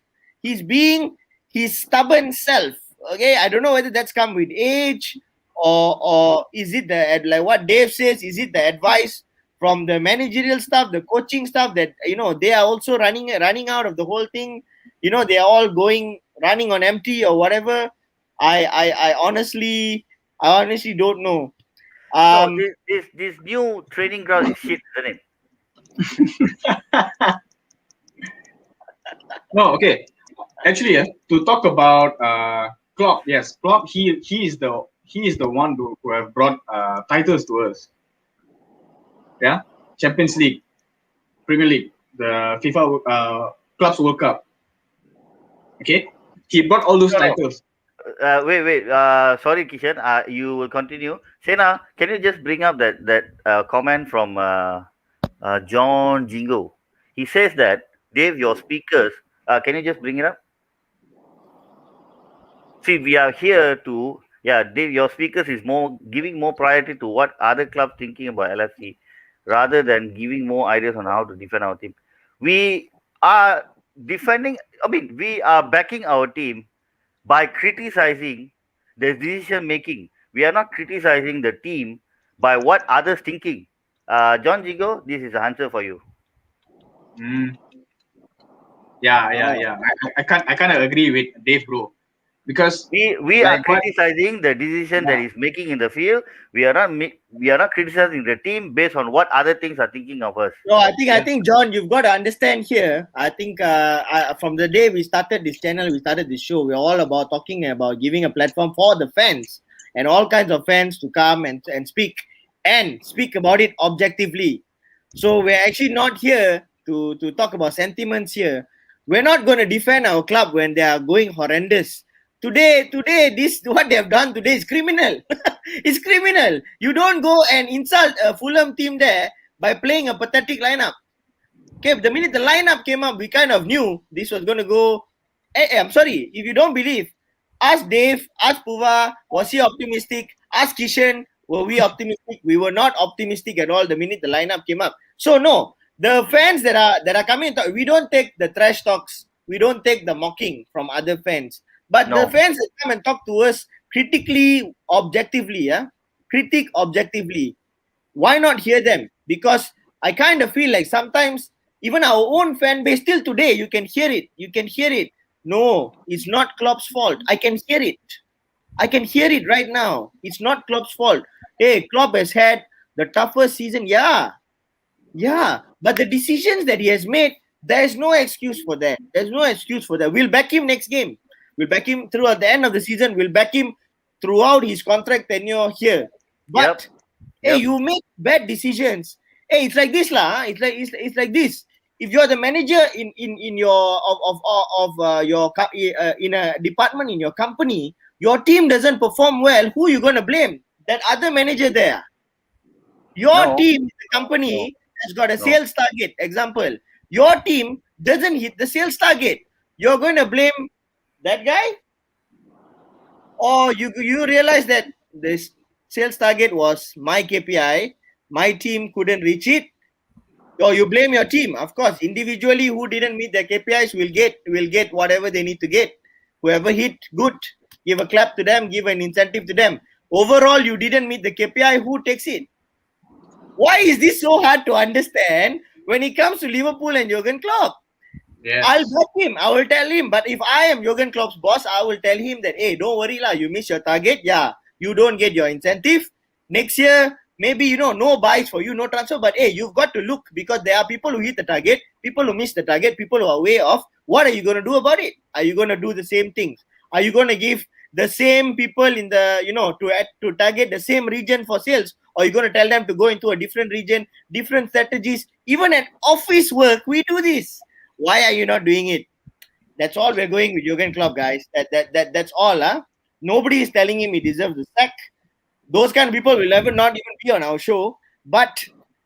He's being his stubborn self, okay? I don't know whether that's come with age or is it like what Dave says, is it the advice from the managerial staff, the coaching staff, that they are also running out of the whole thing. They are all running on empty or whatever. I honestly don't know.
no, this new training ground is shit, isn't it?
No, okay. Actually, to talk about Klopp, yes, Klopp. He is the one who have brought titles to us. Yeah, Champions League, Premier League, the FIFA Clubs World Cup. Okay, he brought all those titles.
Wait. Sorry, Kishan. You will continue. Sena, can you just bring up that comment from John Jingo? He says that Dave, your speakers. Can you just bring it up? See, we are here to, Dave, your speakers is more giving more priority to what other clubs thinking about LFC rather than giving more ideas on how to defend our team. We are defending. I mean, we are backing our team by criticizing the decision making. We are not criticizing the team by what others thinking. John Jigo, this is the answer for you.
Yeah. I kind of agree with Dave, bro, because
We are criticizing the decision that is making in the field. We are not criticizing the team based on what other things are thinking of us.
No, I think John, you've got to understand here. I think from the day we started this channel, we started this show, we're all about talking about giving a platform for the fans and all kinds of fans to come and speak about it objectively. So we're actually not here to talk about sentiments here. We're not going to defend our club when they are going horrendous. Today, this what they have done today is criminal. It's criminal. You don't go and insult a Fulham team there by playing a pathetic lineup. Okay, the minute the lineup came up, we kind of knew this was going to go. I'm sorry, if you don't believe, ask Dave, ask Puva, was he optimistic? Ask Kishan, were we optimistic? We were not optimistic at all the minute the lineup came up. So no, the fans that are coming, we don't take the trash talks, we don't take the mocking from other fans. But the fans that come and talk to us critically, objectively, objectively, why not hear them? Because I kind of feel like sometimes even our own fan base, still today, you can hear it. No, it's not Klopp's fault. I can hear it right now. It's not Klopp's fault. Hey, Klopp has had the toughest season. Yeah. But the decisions that he has made, there's no excuse for that. We'll back him next game. We'll back him throughout the end of the season. We'll back him throughout his contract tenure here. But hey, you make bad decisions. Hey, it's like this lah. It's like this. If you're the manager in your your in a department in your company, your team doesn't perform well. Who are you gonna blame? That other manager there. Your team, the company has got a sales target. Example, your team doesn't hit the sales target. You're going to blame that guy? Or you realize that this sales target was my KPI, my team couldn't reach it, or you blame your team. Of course, individually who didn't meet their KPIs will get whatever they need to get. Whoever hit, good. Give a clap to them, give an incentive to them. Overall, you didn't meet the KPI, who takes it? Why is this so hard to understand when it comes to Liverpool and Jurgen Klopp?
Yes.
I'll back him. I will tell him. But if I am Jurgen Klopp's boss, I will tell him that, hey, don't worry lah. You miss your target. Yeah, you don't get your incentive. Next year, maybe, no buys for you, no transfer. But hey, you've got to look, because there are people who hit the target, people who miss the target, people who are way off. What are you going to do about it? Are you going to do the same things? Are you going to give the same people in the, to target the same region for sales? Or are you going to tell them to go into a different region, different strategies? Even at office work, we do this. Why are you not doing it? That's all we're going with Jurgen Klopp, guys. That's all, huh? Nobody is telling him he deserves the sack. Those kind of people will never not even be on our show. But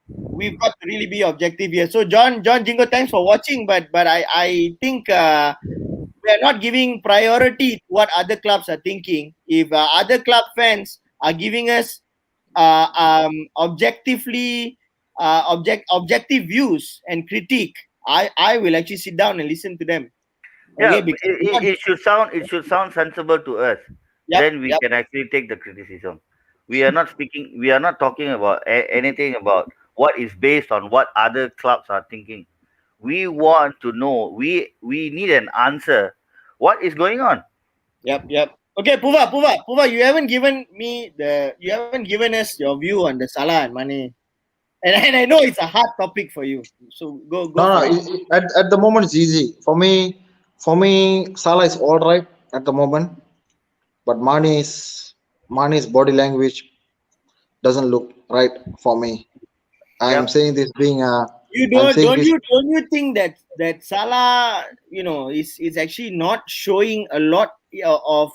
we've got to really be objective here. So John Jingo, thanks for watching. But I think we are not giving priority to what other clubs are thinking. If other club fans are giving us objectively objective views and critique, I will actually sit down and listen to them.
Yeah,
Okay, because
it should sound sensible to us. Then we can actually take the criticism. We are not speaking. We are not talking about anything about what is based on what other clubs are thinking. We want to know. We need an answer. What is going on?
Yep. Okay, Puva, you haven't given us your view on the Salah and Mane. And I know it's a hard topic for you. So go
No,
for it.
at the moment it's easy for me. For me, Salah is all right at the moment, but Mane's body language doesn't look right for me. I am
Yep.
saying this being
You
I'm saying
don't
this.
you think that Salah, is actually not showing a lot of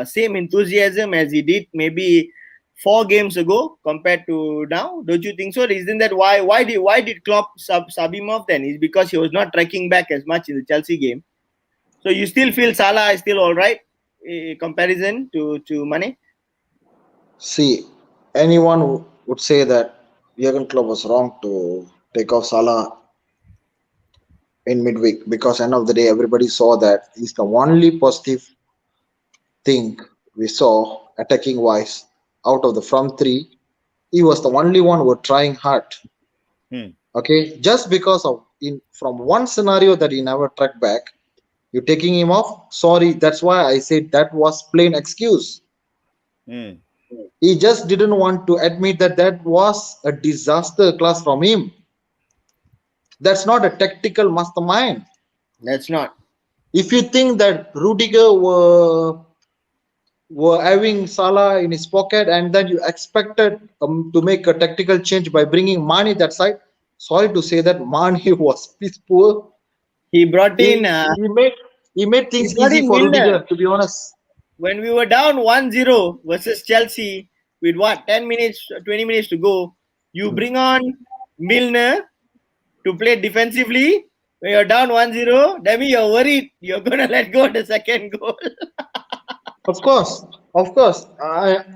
same enthusiasm as he did maybe 4 games ago compared to now? Don't you think so? Isn't that why did Klopp sub him off then? Is because he was not tracking back as much in the Chelsea game. So you still feel Salah is still all right in comparison to Mane?
See, anyone would say that Jurgen Klopp was wrong to take off Salah in midweek, because end of the day everybody saw that he's the only positive thing we saw attacking wise out of the front three. He was the only one who was trying hard.
Hmm.
Okay, just because of from one scenario that he never tracked back, you taking him off. Sorry, that's why I said that was plain excuse.
Hmm.
He just didn't want to admit that that was a disaster class from him. That's not a tactical mastermind.
That's not.
If you think that Rudiger were having Salah in his pocket and then you expected to make a tactical change by bringing Mane that side, sorry to say that Mane was piss poor.
He brought in
He made things
brought
easy
in
for
Milner.
Rudiger, to be honest.
When we were down 1-0 versus Chelsea with 10 minutes, 20 minutes to go, you bring on Milner to play defensively. When you're down 1-0, that means you're worried you're going to let go of the second goal.
Of course.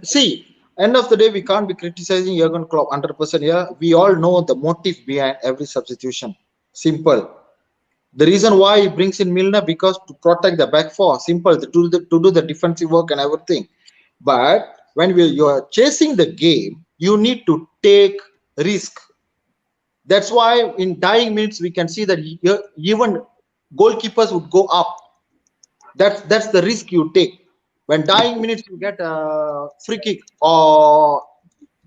See, end of the day, we can't be criticizing Jurgen Klopp 100% here. We all know the motive behind every substitution. Simple. The reason why he brings in Milner, because to protect the back four. Simple. To do the defensive work and everything. But when you are chasing the game, you need to take risk. That's why in dying minutes we can see that even goalkeepers would go up. That's the risk you take. When dying minutes you get a free kick or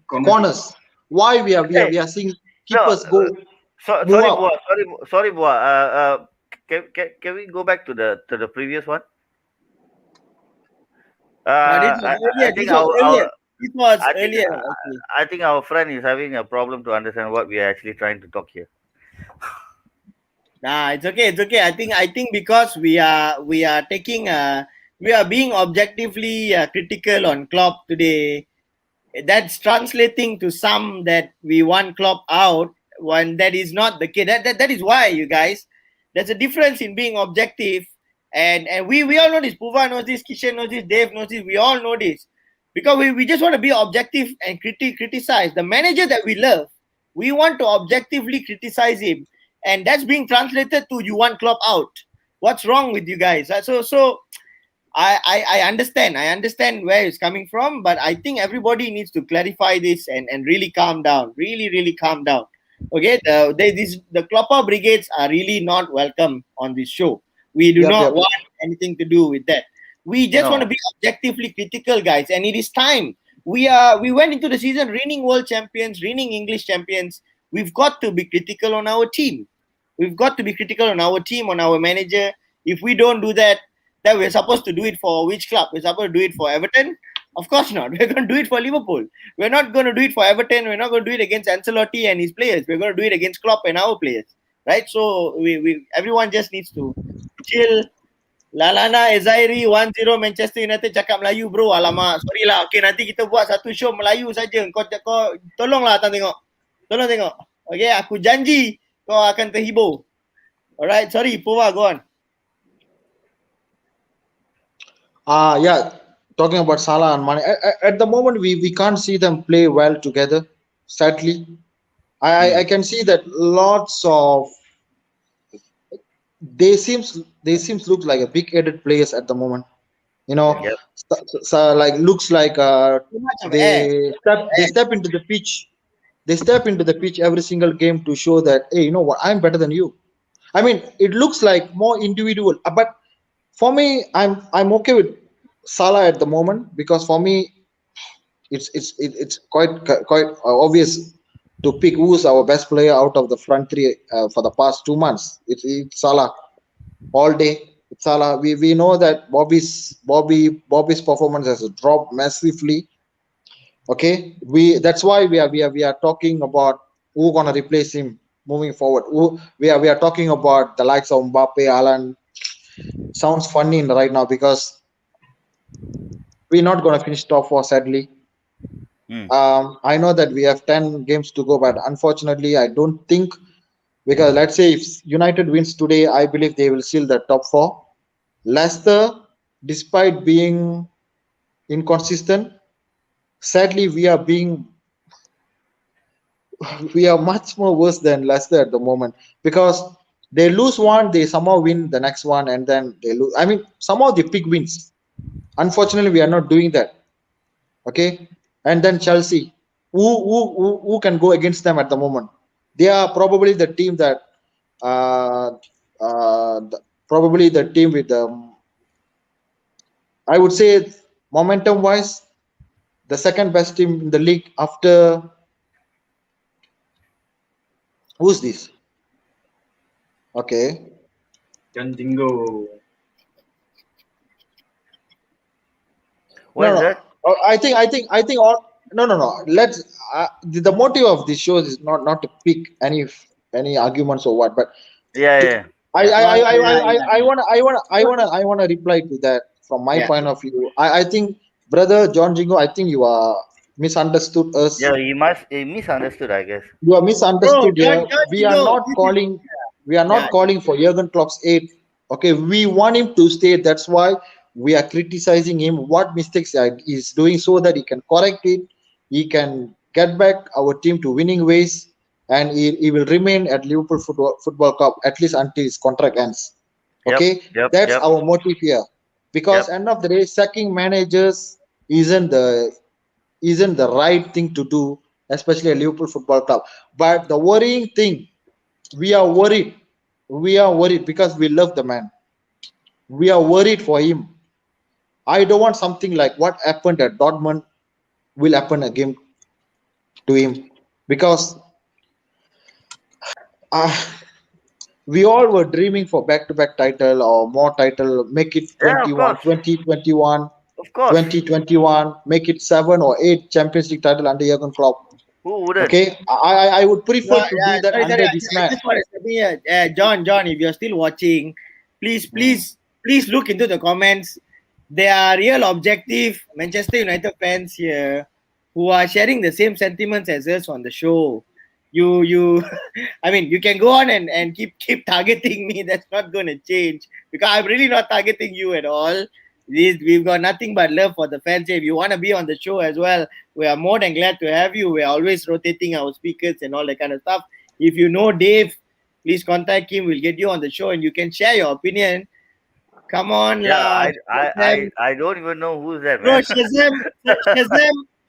corners. Why we are seeing keepers go move
Sorry,
up?
Boa. Sorry, Boa. Can we go back to the previous one?
This was earlier.
I think
This was earlier. This was
I think
earlier. Okay.
I think our friend is having a problem to understand what we are actually trying to talk here.
Nah, it's okay. It's okay. I think because we are taking we are being objectively critical on Klopp today. That's translating to some that we want Klopp out when that is not the case. That is why, you guys, there's a difference in being objective And we all know this. Puva knows this, Kishan knows this, Dave knows this. We all know this. Because we just want to be objective and criticize. The manager that we love, we want to objectively criticize him. And that's being translated to you want Klopp out. What's wrong with you guys? So I understand. I understand where it's coming from, but I think everybody needs to clarify this and really calm down. Really, really calm down. Okay, the Klopper brigades are really not welcome on this show. We do not want anything to do with that. We just want to be objectively critical, guys, and it is time. We went into the season reigning world champions, reigning English champions. We've got to be critical on our team. We've got to be critical on our team, on our manager. If we don't do that, then we're supposed to do it for which club? We're supposed to do it for Everton? Of course not. We're going to do it for Liverpool. We're not going to do it for Everton. We're not going to do it against Ancelotti and his players. We're going to do it against Klopp and our players. Right? So everyone just needs to chill. Lalana Ezairi 1-0 Manchester United cakap Melayu bro. Alamak, sorry lah. Okay, nanti kita buat satu show Melayu saja. Kau tolonglah tengok. Tolong tengok. Okay, aku janji kau akan terhibur. Alright, sorry, Pova, go on.
Yeah, talking about Salah and Mane. At the moment, we can't see them play well together. Sadly, I can see that lots of they seems look like a big-headed players at the moment. You know, so like looks like they step into the pitch. They step into the pitch every single game to show that, hey, you know what, I'm better than you. I mean, it looks like more individual, but for me, I'm okay with Salah at the moment, because for me, it's quite obvious to pick who's our best player out of the front three for the past 2 months. It's Salah all day. It's Salah. We know that Bobby's performance has dropped massively. Okay, that's why we are talking about who gonna replace him moving forward. We are talking about the likes of Mbappe, Alan. Sounds funny right now because we're not gonna finish top 4, sadly. I know that we have 10 games to go, but unfortunately, I don't think, because let's say if United wins today, I believe they will seal the top 4. Leicester, despite being inconsistent, sadly we are much more worse than Leicester at the moment, because they lose one, they somehow win the next one, and then they lose. I mean, somehow they pick wins. Unfortunately, we are not doing that. Okay, and then Chelsea, who can go against them at the moment? They are probably the team that probably the team with I would say momentum wise, the second best team in the league after. Who's this? Okay.
John Dingo.
What is that?
I think all no. Let's the motive of this show is not to pick any arguments or what, but
Yeah.
I wanna reply to that from my point of view. I think, brother John Jingo, I think you are misunderstood us.
Yeah, he misunderstood, I guess.
You are misunderstood here.
John
We are not calling. We are not calling for Jurgen Klopp's aid. Okay, we want him to stay. That's why we are criticizing him. What mistakes he's doing, so that he can correct it. He can get back our team to winning ways, and he will remain at Liverpool Football Club at least until his contract ends. Okay, that's our motive here. Because end of the day, sacking managers isn't the right thing to do, especially at Liverpool Football Club. But the worrying thing, we are worried because we love the man. We are worried for him. I don't want something like what happened at Dortmund will happen again to him, because we all were dreaming for back-to-back title or more title. Make it 2021,
Of course.
2021, make it 7 or 8 Champions League title under Jurgen Klopp.
Who wouldn't?
Okay, I would prefer to do that under this man.
John, if you're still watching, please look into the comments. There are real objective Manchester United fans here who are sharing the same sentiments as us on the show. you I mean, you can go on and keep targeting me. That's not going to change, because I'm really not targeting you at all. We've got nothing but love for the fans. If you want to be on the show as well, we are more than glad to have you. We're always rotating our speakers and all that kind of stuff. If you know Dave, please contact him. We'll get you on the show and you can share your opinion. Come on,
Yeah,
la.
I don't even know who's that,
Bro,
man.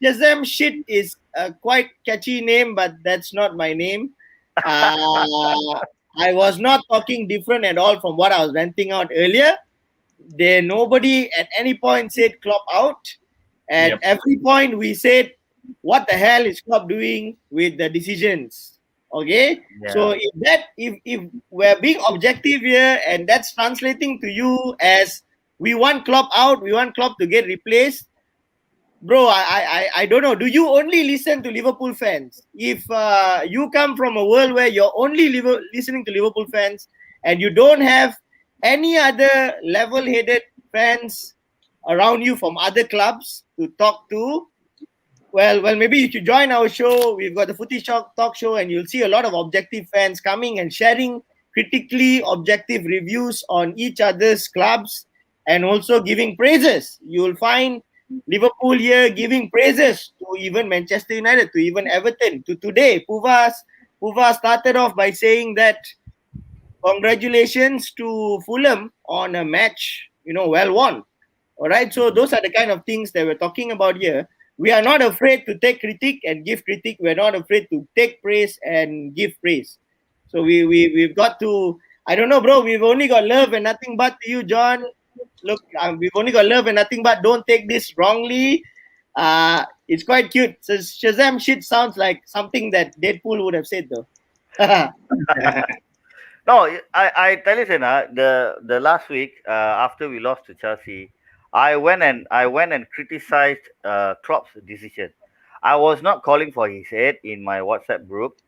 Shazam shit is a quite catchy name, but that's not my name. I was not talking different at all from what I was ranting out earlier. There, nobody at any point said Klopp out. At
Yep.
every point, we said, "What the hell is Klopp doing with the decisions?" Okay, so
Yeah,
if we're being objective here, and that's translating to you as we want Klopp out, we want Klopp to get replaced, bro. I don't know. Do you only listen to Liverpool fans? If you come from a world where you're only listening to Liverpool fans and you don't have any other level-headed fans around you from other clubs to talk to, well, maybe you should join our show. We've got the Footy Shock Talk Show, and you'll see a lot of objective fans coming and sharing critically objective reviews on each other's clubs and also giving praises. You'll find Liverpool here giving praises to even Manchester United, to even Everton, to today. Puva started off by saying that congratulations to Fulham on a match, well won. All right. So those are the kind of things that we're talking about here. We are not afraid to take critique and give critique. We're not afraid to take praise and give praise. So we've got to. I don't know, bro. We've only got love and nothing but to you, John. Look, we've only got love and nothing but. Don't take this wrongly. It's quite cute. So Shazam shit sounds like something that Deadpool would have said, though.
no, I tell you, Sena, the last week after we lost to Chelsea, I went and criticized Klopp's decision. I was not calling for his head in my WhatsApp group,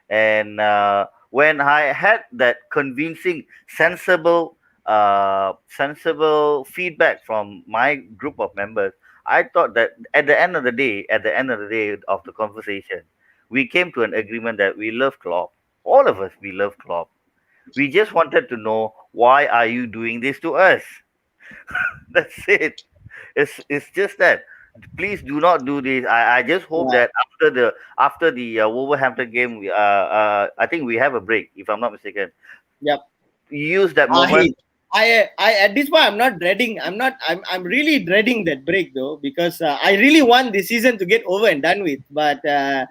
and when I had that convincing, sensible feedback from my group of members, I thought that at the end of the day of the conversation, we came to an agreement that we love Klopp. All of us, we love Klopp. We just wanted to know, why are you doing this to us? That's it. It's just that. Please do not do this. I just hope
Yeah.
that after the Wolverhampton game, I think we have a break, if I'm not mistaken.
Yep.
Use that
I,
moment.
I at this point I'm not dreading. I'm really dreading that break though, because I really want this season to get over and done with. But
I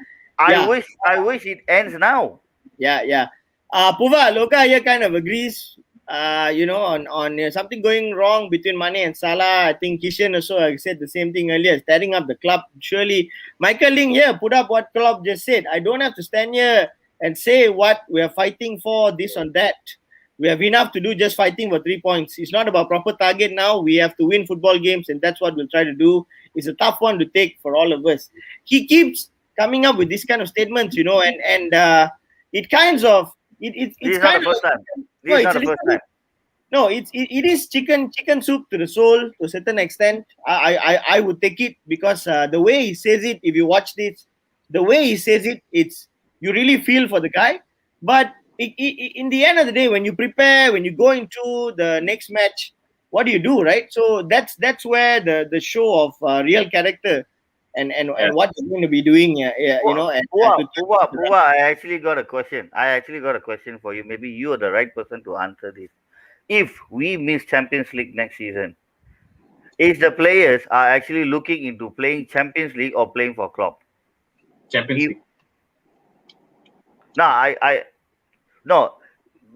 yeah,
wish I wish it ends now.
yeah. Puva Loka here kind of agrees. On something going wrong between Mane and Salah. I think Kishan also said the same thing earlier, tearing up the club. Surely, Michael Ling here put up what Klopp just said. I don't have to stand here and say what we are fighting for, this or that. We have enough to do just fighting for 3 points. It's not about proper target now. We have to win football games, and that's what we'll try to do. It's a tough one to take for all of us. He keeps coming up with this kind of statements, and it kinds of
This
it's
is not
kind
the
of
first time.
no,
This is
it's
not
a
the
little
first
bit,
time.
no, it is chicken soup to the soul to a certain extent. I would take it, because the way he says it, if you watch this, the way he says it, it's, you really feel for the guy. But in the end of the day, when you prepare, when you go into the next match, what do you do, right? So that's where the show of real character and
Yes.
what you're going to be doing, and to
Puva, I actually got a question. For you. Maybe you are the right person to answer this. If we miss Champions League next season, is the players are actually looking into playing Champions League or playing for Klopp?
Champions
If
League.
no, I no,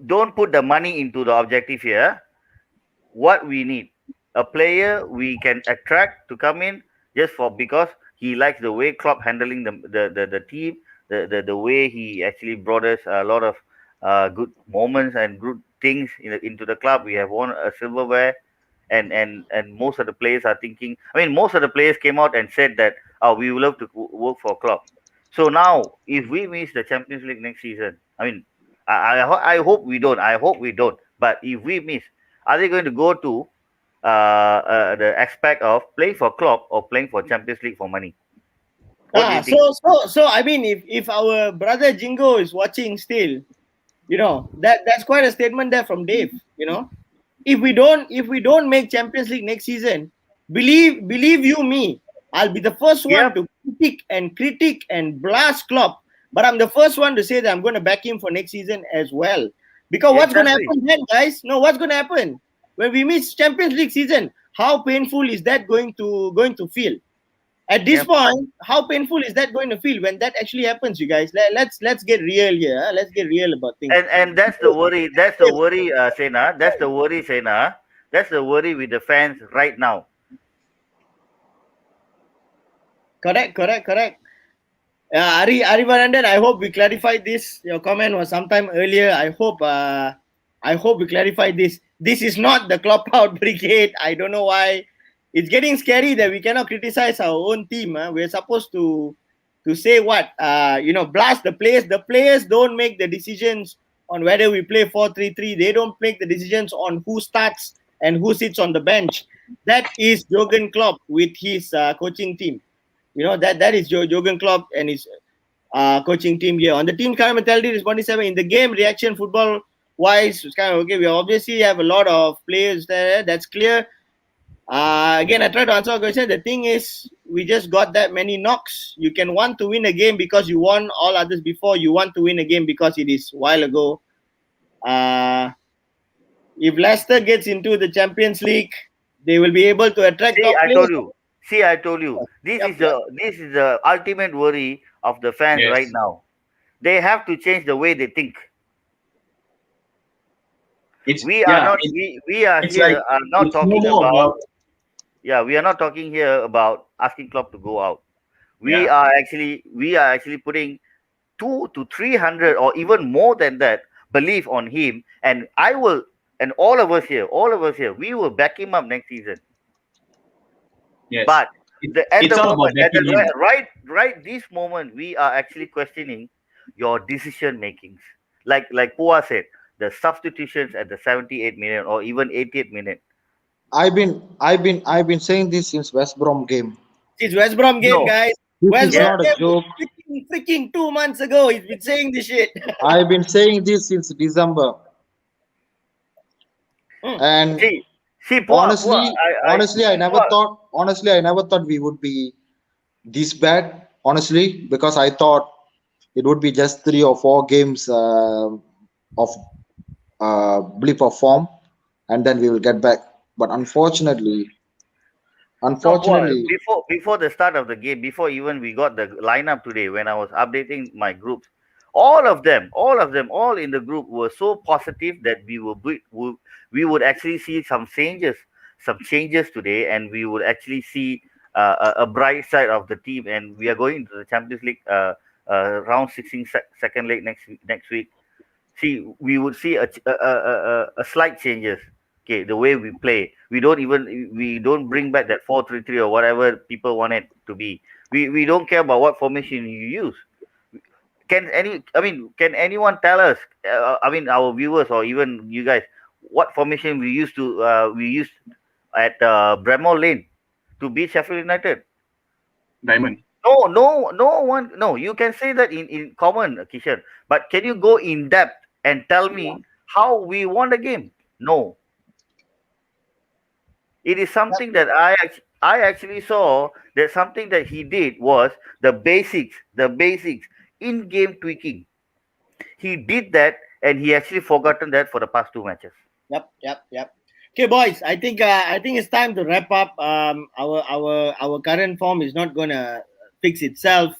don't put the money into the objective here. What we need, a player we can attract to come in just for because he likes the way Klopp handling the team, the way he actually brought us a lot of good moments and good things into the club. We have won a silverware, and most of the players are thinking. I mean, most of the players came out and said that, oh, we will love to work for Klopp. So now, if we miss the Champions League next season, I mean, I hope we don't. I hope we don't. But if we miss, are they going to go to the aspect of playing for Klopp or playing for Champions League for money? What do you think?
So I mean, if our brother Jingo is watching still, that's quite a statement there from Dave. If we don't make Champions League next season, believe you me, I'll be the first one
Yep,
to critic and blast Klopp. But I'm the first one to say that I'm going to back him for next season as well. Because what's going to
exactly.
happen then, guys? No, what's going to happen when we miss Champions League season? How painful is that going to feel? At this
Yep.
point, how painful is that going to feel when that actually happens, you guys? Let's get real here. Huh? Let's get real about things.
And that's the worry. That's the worry, Sena. That's the worry, Sena. That's the worry with the fans right now.
Correct. Ari Varandan, I hope we clarified this. Your comment was sometime earlier. I hope we clarified this. This is not the Klopp out brigade. I don't know why. It's getting scary that we cannot criticize our own team. We're supposed to say what? Blast the players. The players don't make the decisions on whether we play 4-3-3. They don't make the decisions on who starts and who sits on the bench. That is Jurgen Klopp with his coaching team. That is Jurgen Klopp and his coaching team here. On the team current mentality is 27 in the game reaction football wise. It's kind of okay. We obviously have a lot of players there. That's clear. Again, I try to answer a question. The thing is, we just got that many knocks. You can want to win a game because you won all others before. You want to win a game because it is a while ago. If Leicester gets into the Champions League, they will be able to attract
See,
top
I
players.
told you. See, I told you. This is the ultimate worry of the fans
Yes.
right now. They have to change the way they think.
It's
We are
yeah.
not. We are
It's
here.
like
Are not
it's no
talking
more
about.
about
Yeah, we are not talking here about asking Klopp to go out. We
yeah.
are actually putting 200 to 300 or even more than that belief on him, and I will, and all of us here, we will back him up next season.
Yes.
But at
It's
the
all about
moment, at the
backing him.
right this moment, we are actually questioning your decision makings. Like Pua said, the substitutions at the 78 minute or even 88 minute.
I've been saying this since West Brom game.
It's West Brom game,
No,
guys.
This
West
is
Brom
yeah,
not a
game was
joke.
freaking 2 months ago. He's been saying this shit.
I've been saying this since December. And
see, Pua,
honestly,
I
honestly, I never
Pua,
thought. Honestly, I never thought we would be this bad. Honestly, because I thought it would be just 3 or 4 games of blip of form, and then we will get back. But
No, Paul,
unfortunately,
before the start of the game, before even we got the lineup today, when I was updating my groups, all in the group were so positive that we would actually see some changes today, and we would actually see a bright side of the team, and we are going into the Champions League round 16 second leg next week. See, we would see a slight changes. Okay, the way we play, we don't bring back that 4-3-3 or whatever people want it to be. We don't care about what formation you use. Can anyone tell us? Our viewers or even you guys, what formation we used at Bramall Lane to beat Sheffield United?
Diamond.
No one. No, you can say that in common, Kishan. But can you go in depth and tell me how we won the game? No, it is something that I actually saw that something that he did was the basics in-game tweaking. He did that, and he actually forgotten that for the past 2 matches.
Yep. Okay, boys. I think it's time to wrap up. Our current form is not gonna fix itself.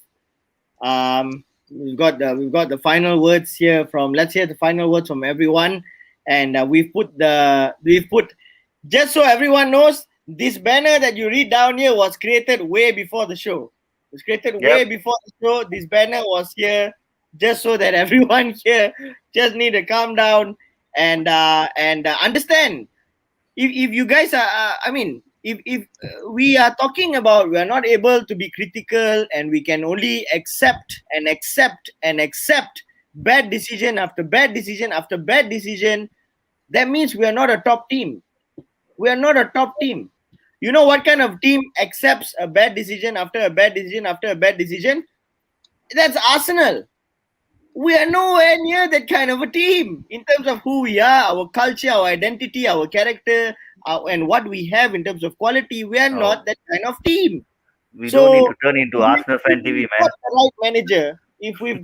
We've got the final words here from. Let's hear the final words from everyone, and we've put just so everyone knows, this banner that you read down here was created way before the show. It was created way
Yep.
before the show. This banner was here just so that everyone here just need to calm down and understand. If you guys are, if we are talking about, we are not able to be critical and we can only accept bad decision after bad decision after bad decision, that means we are not a top team. We are not a top team. You know what kind of team accepts a bad decision after a bad decision after a bad decision? That's Arsenal. We are nowhere near that kind of a team in terms of who we are, our culture, our identity, our character, and what we have in terms of quality. We are
Oh,
not that kind of team.
we don't need
So
to turn into
if
Arsenal fan TV,
we've got
man.
the right manager, if we've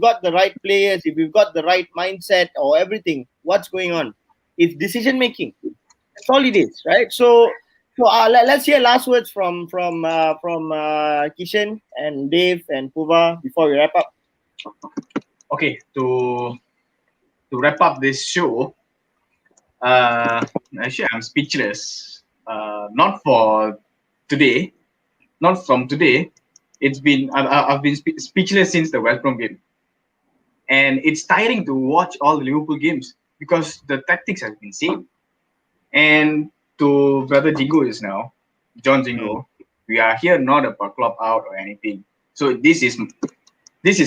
got the right players, if we've got the right mindset or everything, what's going on? It's decision making. That's all it is, right? Let's hear last words from Kishan and Dave and Puva before we wrap up.
Okay, to wrap up this show, actually I'm speechless. Not for today, not from today. I've been speechless since the West Brom game, and it's tiring to watch all the Liverpool games because the tactics have been same. And to brother Jingo is now, John
Hmm.
Jingo, we are here not about club out or anything. So this is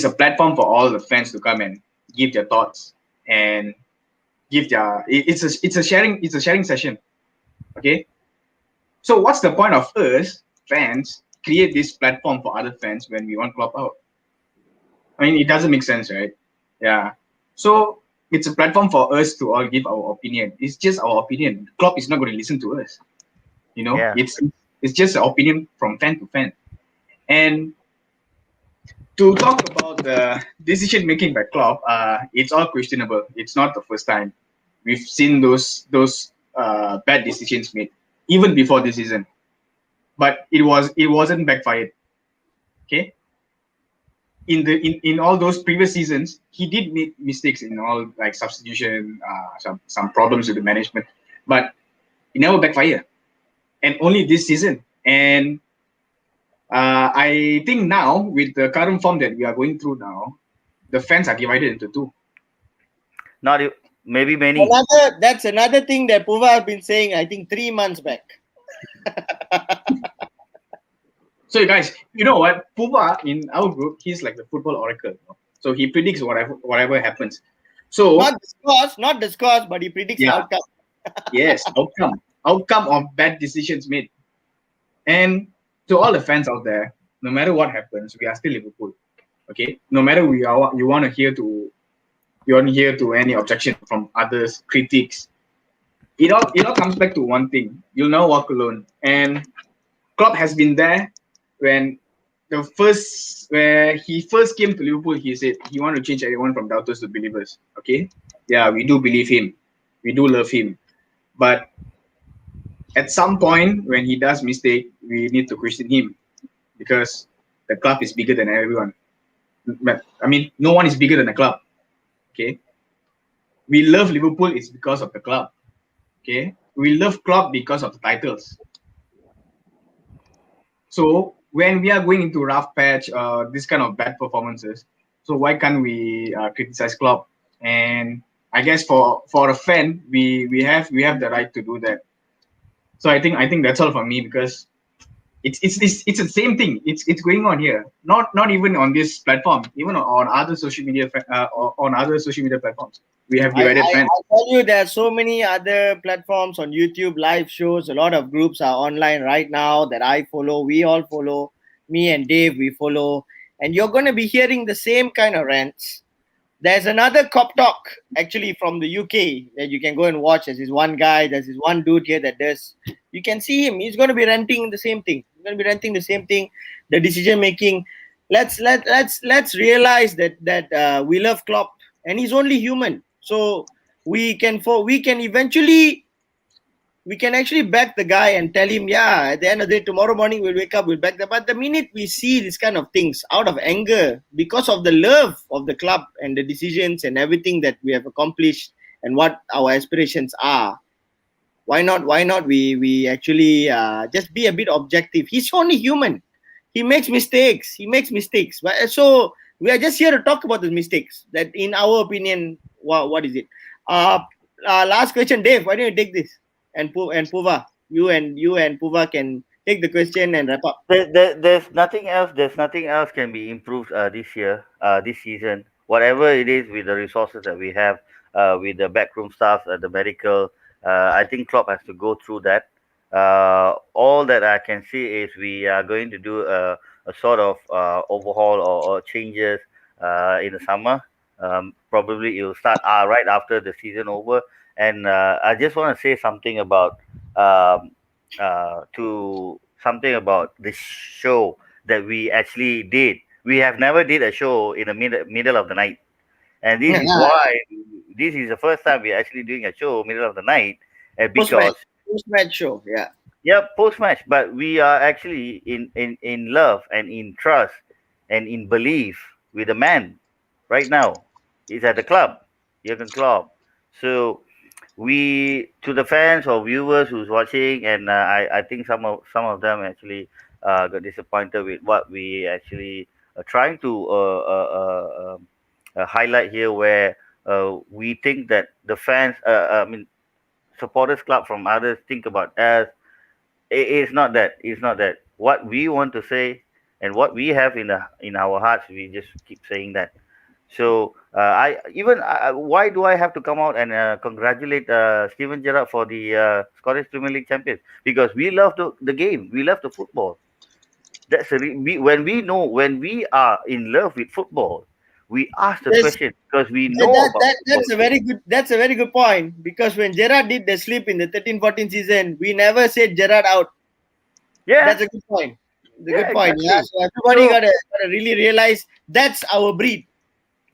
a platform for all the fans to come and give their thoughts and give their it's a sharing session. Okay. So what's the point of us fans create this platform for other fans when we want club out? I mean, it doesn't make sense, right? Yeah. So it's a platform for us to all give our opinion. It's just our opinion. Klopp is not going to listen to us. You know,
Yeah.
it's just an opinion from fan to fan. And to talk about the decision making by Klopp, it's all questionable. It's not the first time we've seen those bad decisions made, even before this season. But it wasn't backfired. Okay, in all those previous seasons, he did make mistakes in all like substitution, some problems with the management, but it never backfired. And only this season. And I think now with the current form that we are going through now, the fans are divided into two.
Not maybe many.
That's another thing that Puva have been saying, I think 3 months back.
So you guys, you know what? Puba in our group, he's like the football oracle. So he predicts whatever happens. So
Not the scores, but he predicts the
yeah,
outcome.
yes, outcome of bad decisions made. And to all the fans out there, no matter what happens, we are still Liverpool. Okay, no matter you want to hear to any objection from others, critics. It all comes back to one thing: you'll never walk alone. And Klopp has been there when where he first came to Liverpool. He said he wanted to change everyone from doubters to believers. Okay, yeah, we do believe him, we do love him, but at some point when he does mistake, we need to question him because the club is bigger than everyone. But I mean, no one is bigger than the club. Okay, we love Liverpool is because of the club. Okay, we love club because of the titles. So when we are going into rough patch, this kind of bad performances, so why can't we criticize club? And I guess for a fan, we have the right to do that. So I think that's all for me because it's the same thing. It's going on here. Not even on this platform, even on other social media on other social media platforms. We have divided fans.
I tell you, there are so many other platforms on YouTube, live shows. A lot of groups are online right now that I follow. We all follow. Me and Dave, we follow. And you're going to be hearing the same kind of rants. There's another Cop Talk actually from the UK that you can go and watch. There's this one guy, there's this one dude here that does. You can see him. He's going to be ranting the same thing. He's going to be ranting the same thing. The decision making. Let's realize that we love Klopp and he's only human. So we can actually back the guy and tell him, yeah, at the end of the day, tomorrow morning we'll wake up, we'll back the. But the minute we see this kind of things out of anger, because of the love of the club and the decisions and everything that we have accomplished and what our aspirations are, why not we actually just be a bit objective. He's only human. He makes mistakes. But so we are just here to talk about the mistakes. That, in our opinion, what is it? Uh, Last question, Dave. Why don't you take this? And Puva, you and Puva can take the question and wrap up.
There's nothing else. There's nothing else can be improved this year, this season. Whatever it is with the resources that we have, with the backroom staff, the medical. I think Klopp has to go through that. All that I can see is we are going to do a sort of overhaul or changes in the summer. Probably it will start right after the season over. And I just want to say something about um, to something about the show that we actually did. We have never did a show in the middle of the night, and this is
Yeah,
why this is the first time we're actually doing a show middle of the night,
post match,
because
post match show. Yeah.
yeah, post match, but we are actually in love and in trust and in belief with the man right now. He's at the club, Jurgen Klopp. So we, to the fans or viewers who's watching, and I think some of them actually got disappointed with what we actually are trying to highlight here, where we think that the fans, I mean supporters club from others think about us. It's not that. It's not that. What we want to say and what we have in our hearts, we just keep saying that. So why do I have to come out and congratulate Steven Gerrard for the Scottish Premier League champions? Because we love the game, we love the football. When we know, when we are in love with football, we ask the
Yes,
question because we know about football.
that's a very good point, because when Gerard did the slip in the 13-14 season, we never said Gerard out.
Yeah,
That's a good point. The
yeah,
good point. Yeah.
exactly.
So everybody
So
gotta really realize that's our breed.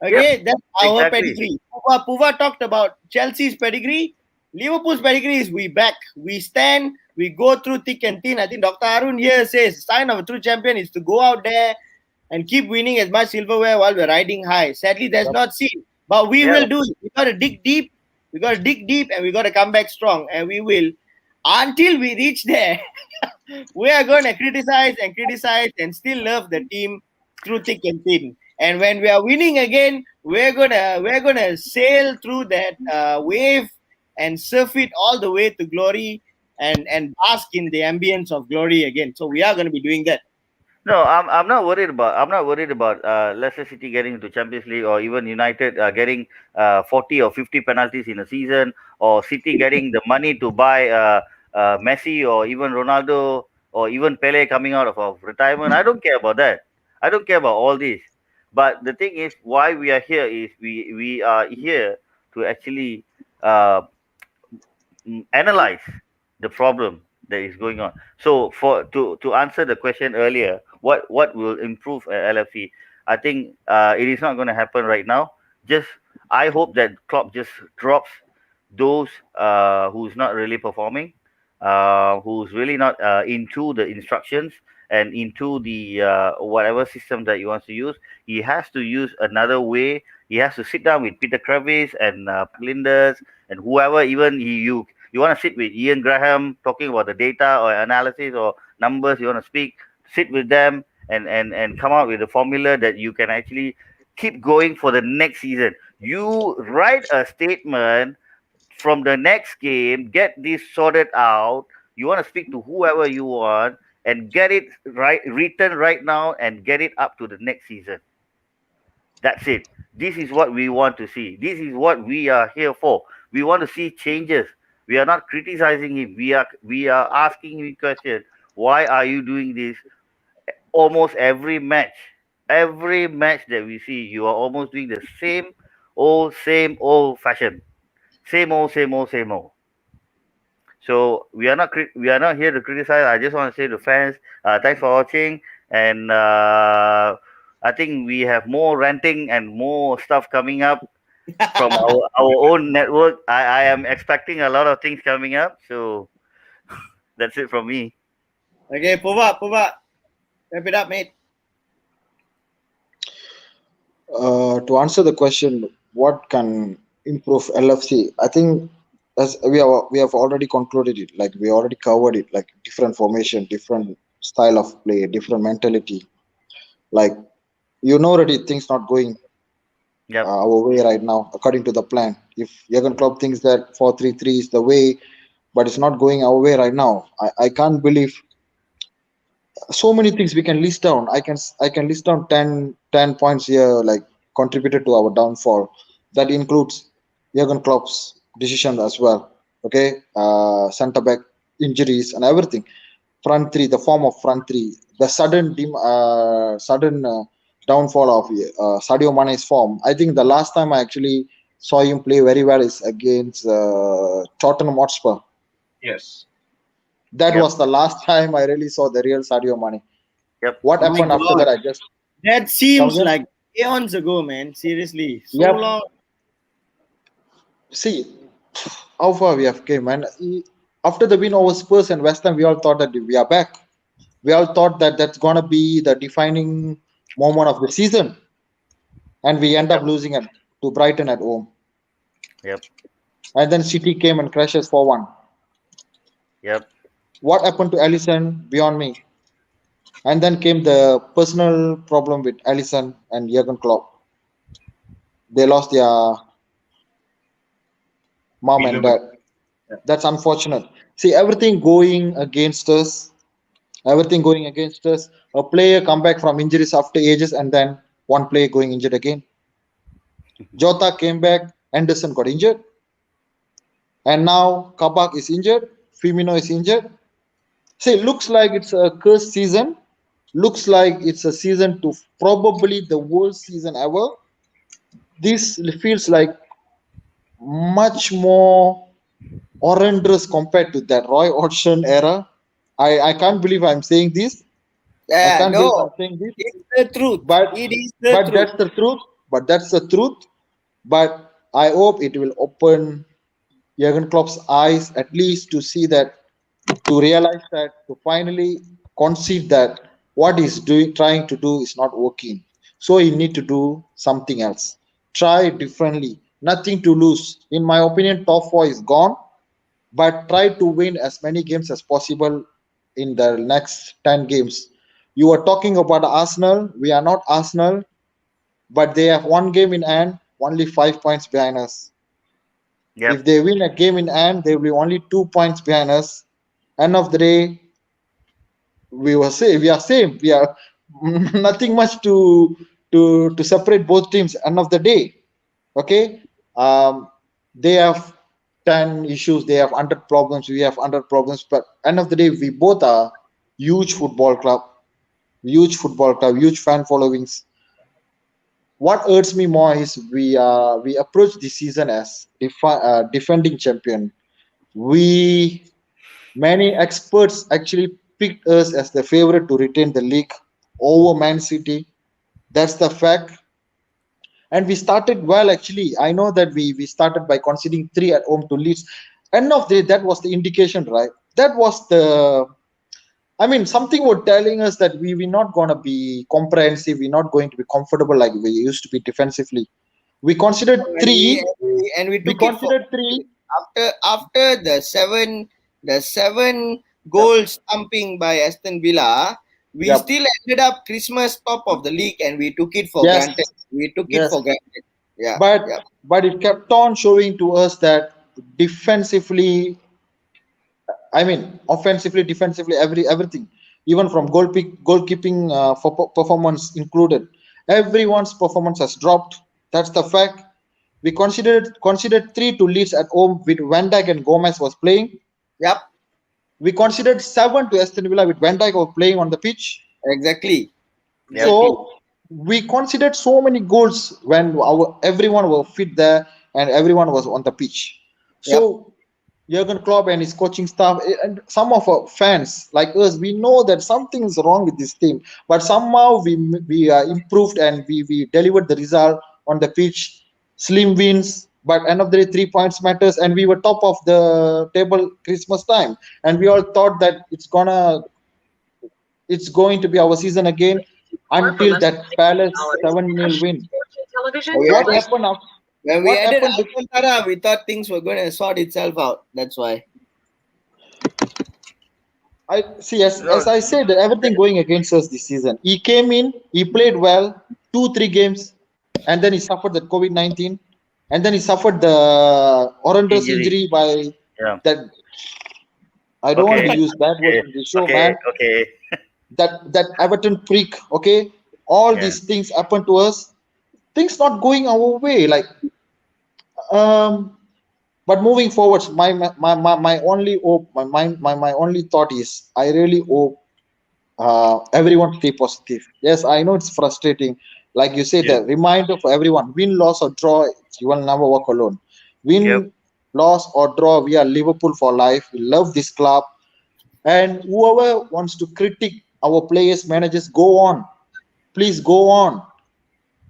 yep,
Okay, that's our
exactly.
pedigree. Puva talked about Chelsea's pedigree. Liverpool's pedigree is we back, we stand, we go through thick and thin. I think Dr. Arun here says sign of a true champion is to go out there and keep winning as much silverware while we're riding high. Sadly, that's
Yep.
not seen, but we
Yeah.
will do it. We got to dig deep. We got to dig deep, and we got to come back strong. And we will, until we reach there. We are going to criticize and still love the team through thick and thin. And when we are winning again, we're gonna sail through that wave and surf it all the way to glory and bask in the ambience of glory again. So we are going to be doing that.
No, I'm not worried about Leicester City getting into Champions League, or even United getting 40 or 50 penalties in a season, or City getting the money to buy Messi or even Ronaldo or even Pele coming out of retirement. I don't care about that. I don't care about all this. But the thing is, why we are here is we are here to actually uh, analyze the problem that is going on. So for to answer the question earlier, what will improve at LFC? I think it is not going to happen right now. Just I hope that Klopp just drops those who's not really performing, who's really not into the instructions and into the whatever system that he wants to use. He has to use another way. He has to sit down with Peter Kravis and Linders and whoever. Even you want to sit with Ian Graham talking about the data or analysis or numbers. You want to speak, sit with them and come out with a formula that you can actually keep going for the next season. You write a statement from the next game, get this sorted out. You want to speak to whoever you want and get it right written right now and get it up to the next season. That's it. This is what we want to see. This is what we are here for. We want to see changes. We are not criticizing him. We are asking him question. Why are you doing this? Almost every match, every match that we see, you are almost doing the same old fashion, same old, same old, same old. So we are not here to criticize. I just want to say to fans, thanks for watching, and I think we have more ranting and more stuff coming up from our own network. I am expecting a lot of things coming up. So that's it from me.
Okay, Puva, wrap it up, mate.
To answer the question, what can improve LFC? I think as we have already concluded it. Like we already covered it. Like different formation, different style of play, different mentality. Like already things not going
Yep.
our way right now according to the plan. If Jurgen Klopp thinks that 4-3-3 is the way, but it's not going our way right now. I can't believe so many things we can list down. I can list down 10 points here like contributed to our downfall. That includes Jurgen Klopp's decision as well. Okay, center back. injuries and everything. Front three, the form of front three, the sudden downfall of Sadio Mane's form. I think the last time I actually saw him play very well is against Tottenham Hotspur.
Yes.
That
Yep.
was the last time I really saw the real Sadio Mane.
Yep.
What
My
happened after
God.
that? I just
That seems
again.
like eons ago, man. Seriously. So
Yep.
long.
See how far we have came, man. After the win over Spurs and West Ham, we all thought that we are back. We all thought that that's gonna be the defining moment of the season, and we end up losing it to Brighton at home.
Yep.
And then City came and crashes 4-1.
Yep.
What happened to Alisson beyond me? And then came the personal problem with Alisson and Jurgen Klopp. They lost their mom and
Beloved.
dad. That's unfortunate. See, everything going against us. Everything going against us. A player come back from injuries after ages, and then one player going injured again. Jota came back. Anderson got injured, and now Kabak is injured. Firmino is injured. See, it looks like it's a cursed season. Looks like it's a season to probably the worst season ever. This feels like much more horrendous compared to that Roy Hodgson era. I can't believe I'm saying this. I
Yeah,
can't believe I'm
no.
saying this.
It's the truth.
But
It is the truth.
that's the truth. But that's the truth. But I hope it will open Jurgen Klopp's eyes at least to see that, to realize that, to finally concede that what he's doing, trying to do is not working. So he need to do something else. Try differently. Nothing to lose. In my opinion, top four is gone. But try to win as many games as possible in the next 10 games. You were talking about Arsenal. We are not Arsenal, but they have one game in hand, only 5 points behind us.
Yep.
If they win a game in hand, they will be only 2 points behind us. End of the day, we are same. We are nothing much to separate both teams. End of the day, okay. They have 10 issues. They have 100 problems. We have 100 problems. But end of the day, we both are huge football club, huge fan followings. What hurts me more is we approach this season as defending champion. We Many experts actually picked us as the favorite to retain the league over Man City. That's the fact. And we started well, actually. I know that we started by conceding three at home to Leeds. End of the day, that was the indication, right? That was the. I mean, something was telling us that we're not going to be comprehensive. We're not going to be comfortable like we used to be defensively. We considered
And we,
three.
and we, and we
We
took it for
considered three.
after the seven goal stumping by Aston Villa. We
Yep.
still ended up Christmas top of the league, and we took it for
Yes.
granted. We took it
Yes.
for granted. Yeah,
But
yeah.
but it kept on showing to us that defensively, I mean, offensively, defensively, everything, even from goalkeeping for performance included, everyone's performance has dropped. That's the fact. We considered three to Leeds at home with Van Dijk and Gomez was playing.
Yep,
We considered seven to Aston Villa with Van Dijk was playing on the pitch.
exactly.
Yep.
So we considered so many goals when our everyone were fit there and everyone was on the pitch. So Jurgen Klopp and his coaching staff and some of our fans like us, we know that something is wrong with this team, but somehow we improved and we delivered the result on the pitch. Slim wins, but end of the day, 3 points matters, and we were top of the table Christmas time, and we all thought that it's going to be our season again until that Palace 7-0 win. What
When
happened after?
when we
What
added
happened?
Alcantara, we thought things were going to sort itself out. That's why.
I see, as
No,
I said, everything going against us this season. He came in, he played well, 2-3 games, and then he suffered the COVID-19, and then he suffered the horrendous
injury.
injury by
Yeah.
that. I don't want to
Okay.
use bad words
Okay.
in this show,
Okay.
man.
Okay.
That Everton freak. Okay, all
Yeah.
these things happen to us. Things not going our way. Like um But moving forward, my only hope, my only thought is I really hope everyone stay positive. Yes, I know it's frustrating. Like you say,
Yep.
the reminder for everyone: win, loss, or draw, you will never walk alone.
Yep.
Win, loss, or draw, we are Liverpool for life. We love this club, and whoever wants to critique our players, managers, go on. Please go on.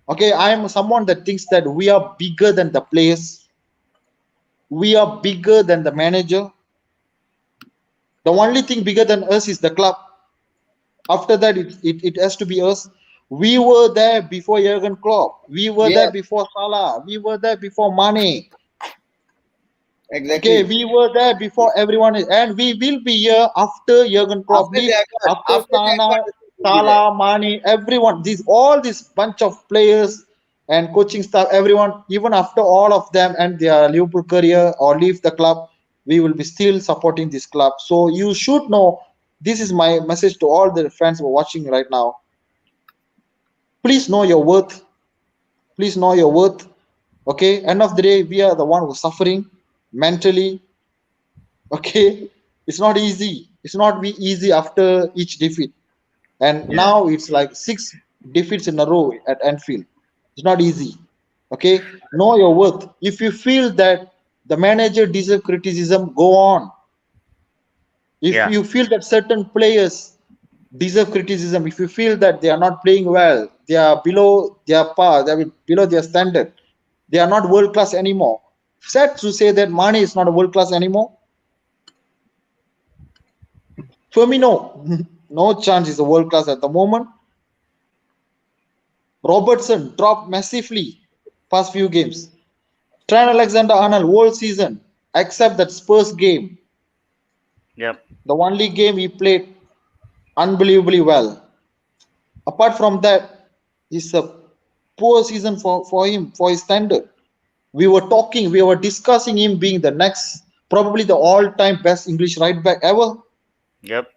Okay, I am someone that thinks that we are bigger than the players. We are bigger than the manager. The only thing bigger than us is the club. After that, it has to be us. We were there before Jurgen Klopp. We were there
Yeah,
before Salah. We were there before Mane. Okay,
exactly.
we were there before everyone, and we will be here after Jurgen Klopp
After they
leaves,
are gone,
after
after they are gone, the team will be there.
Salah, Mane, everyone. These all this bunch of players and coaching staff, everyone, even after all of them and their Liverpool career or leave the club, we will be still supporting this club. So you should know. This is my message to all the fans who are watching right now. Please know your worth. Please know your worth. Okay, end of the day, we are the one who's suffering mentally. Okay, it's not easy. It's not be easy after each defeat, and
Yeah.
now it's like 6 defeats in a row at Anfield. It's not easy. Okay, know your worth. If you feel that the manager deserves criticism, go on. If
Yeah.
you feel that certain players deserve criticism, if you feel that they are not playing well, they are below their par, they are below their standard, they are not world class anymore. Sad to say that Mane is not a world class anymore. For me, no, no chance is a world class at the moment. Robertson dropped massively past few games. Trent Alexander-Arnold whole season, except that Spurs game,
Yep.
the only game he played unbelievably well. Apart from that, it's a poor season for him, for his standard. We were discussing him being the next, probably the all-time best English right back ever.
Yep.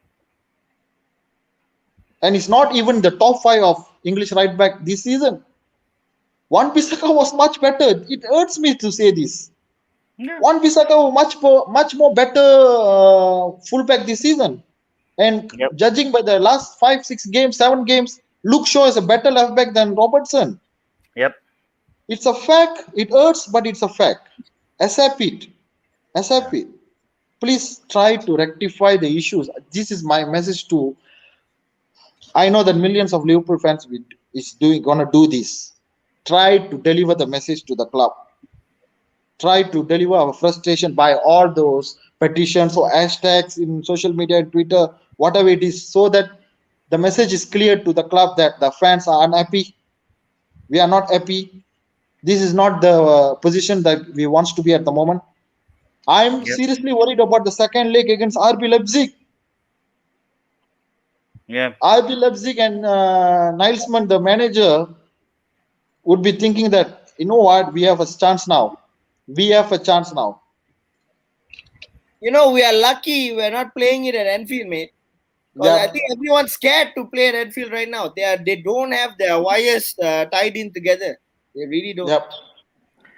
And it's not even the top five of English right back this season. Wan Bissaka was much better. It hurts me to say this.
Yeah.
Wan Bissaka was much more better fullback this season. And
Yep.
judging by the last 5, 6 games, 7 games, Luke Shaw is a better left back than Robertson.
Yep.
It's a fact. It hurts, but it's a fact. Accept it. Accept
Yeah.
it. Please try to rectify the issues. This is my message to. I know that millions of Liverpool fans is gonna do this. Try to deliver the message to the club. Try to deliver our frustration by all those petitions or hashtags in social media and Twitter, whatever it is, so that the message is clear to the club that the fans are unhappy. We are not happy. This is not the position that we want to be at the moment. I'm
Yep.
seriously worried about the second leg against RB Leipzig.
Yeah.
RB Leipzig and Nilsman, the manager, would be thinking that, you know what, we have a chance now. We have a chance now.
You know, we are lucky we're not playing it at Anfield, mate. Because I
Yep,
think everyone's scared to play at Anfield right now. They don't have their wires tied in together. They really don't.
yep.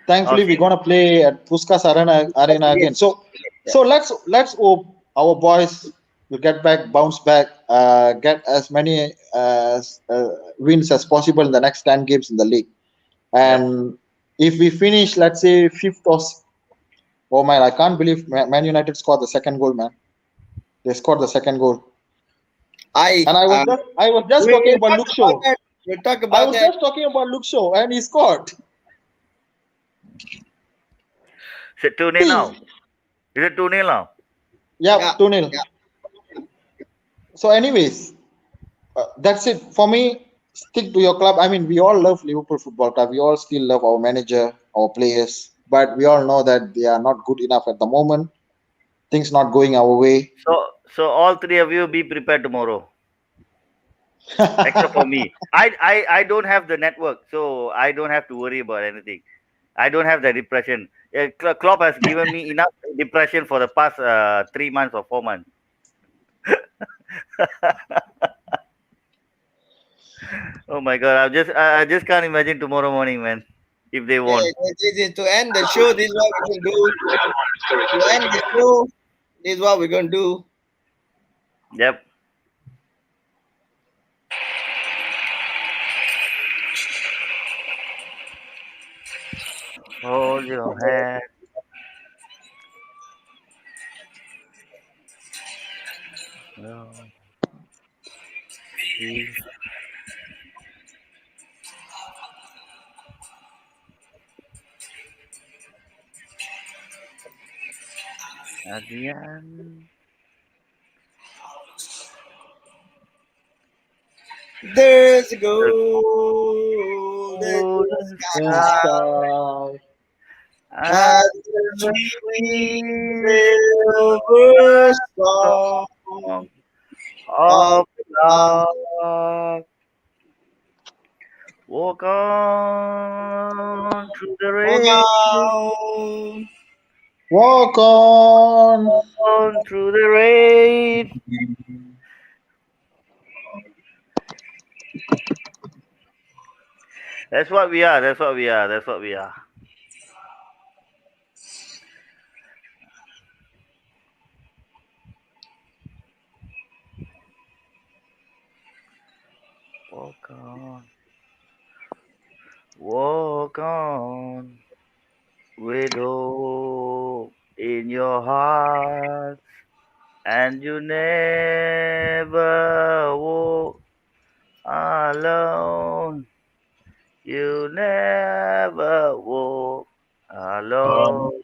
Thankfully, we're
Okay.
gonna play at Puskas Arena
Again.
again. So,
Yeah.
let's hope our boys will get back, bounce back, get as many wins as possible in the next 10 games in the league.
Yep.
And if we finish, let's say fifth or oh man, I can't believe Man United scored the second goal, man. They scored the second goal,
I
and I was just talking
we'll
about
talk
Luke
about
Shaw.
that. We'll talk
I
about
was
that.
just talking about Luke Shaw, and he scored.
Is it 2-0 now? Is it 2-0 now?
Yeah.
Yep, 2-0.
Yeah.
So, anyways, that's it for me. Stick to your club. I mean, we all love Liverpool Football Club. We all still love our manager, our players, but we all know that they are not good enough at the moment. Things not going our way.
So all three of you be prepared tomorrow, except for me. I don't have the network, so I don't have to worry about anything. I don't have the depression. Klopp has given me enough depression for the past 3 months or 4 months. Oh my god, I just can't imagine tomorrow morning, man. if they
Okay,
won.
to end the show, this is what we're going to do. To end the show, this is what we're going to do.
Yep. Hold your hand. No, see, at the end.
There's a
The
golden
golden
In
sky.
sky
sky.
and
And
the
the sweet
sweet
silver song
song
of
of
love.
love. Walk on through the
Walk
rain,
on.
Walk on.
on through the rain. That's what we are. That's what we are. That's what we are. Walk on. Walk on with hope in your heart, and you never walk alone. You never walk alone.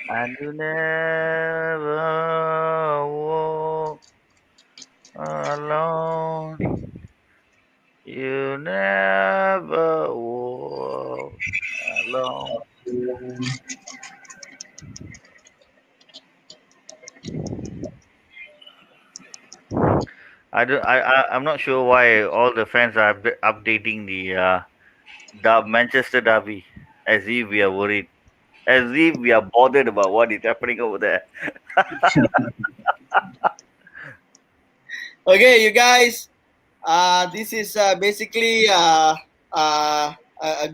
And you never walk alone. You never walk alone. I'm not sure why all the fans are updating the Manchester derby as if we are worried, as if we are bothered about what is happening over there.
Okay, you guys. This is basically a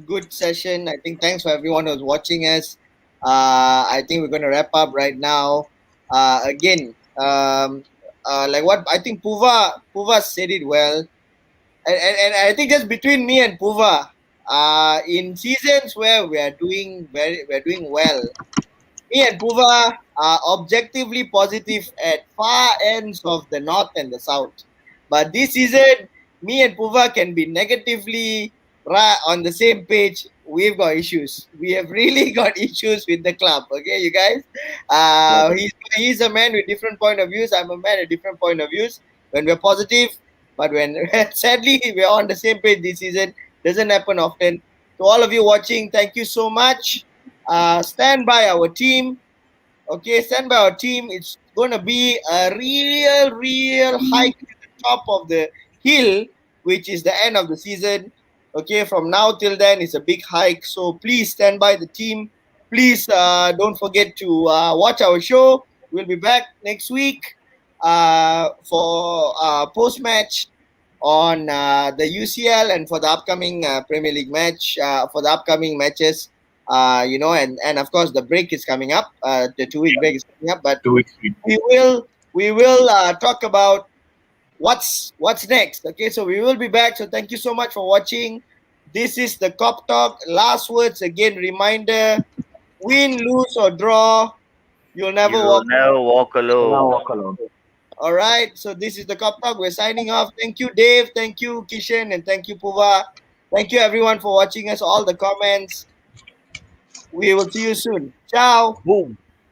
good session. I think thanks for everyone who's watching us. I think we're going to wrap up right now. Again, like what I think Puva said it well, and I think just between me and Puva, in seasons where we're doing well, me and Puva are objectively positive at far ends of the north and the south. But this season, me and Puva can be negatively on the same page. We've got issues. We have really got issues with the club. Okay, you guys. He's a man with different point of views. I'm a man with different point of views. When we're positive, but when sadly we're on the same page this season, doesn't happen often. To all of you watching, thank you so much. Stand by our team. Okay, stand by our team. It's going to be a real hike to the top of the hill, which is the end of the season. Okay, from now till then, it's a big hike. So please stand by the team. Please don't forget to watch our show. We'll be back next week for post match on the UCL and for the upcoming Premier League match, for the upcoming matches. And of course the break is coming up. The 2 week break is coming up, but
2 weeks.
we will talk about what's next. Okay, so we will be back. So thank you so much for watching. This is the Cop Talk. Last words again. Reminder: win, lose or draw, you'll never
You'll
walk.
never walk
Now
alone.
walk alone.
All right. So this is the Cop Talk. We're signing off. Thank you, Dave. Thank you, Kishan, and thank you, Puva. Thank you, everyone, for watching us. All the comments. We will see you soon. Ciao.
Boom.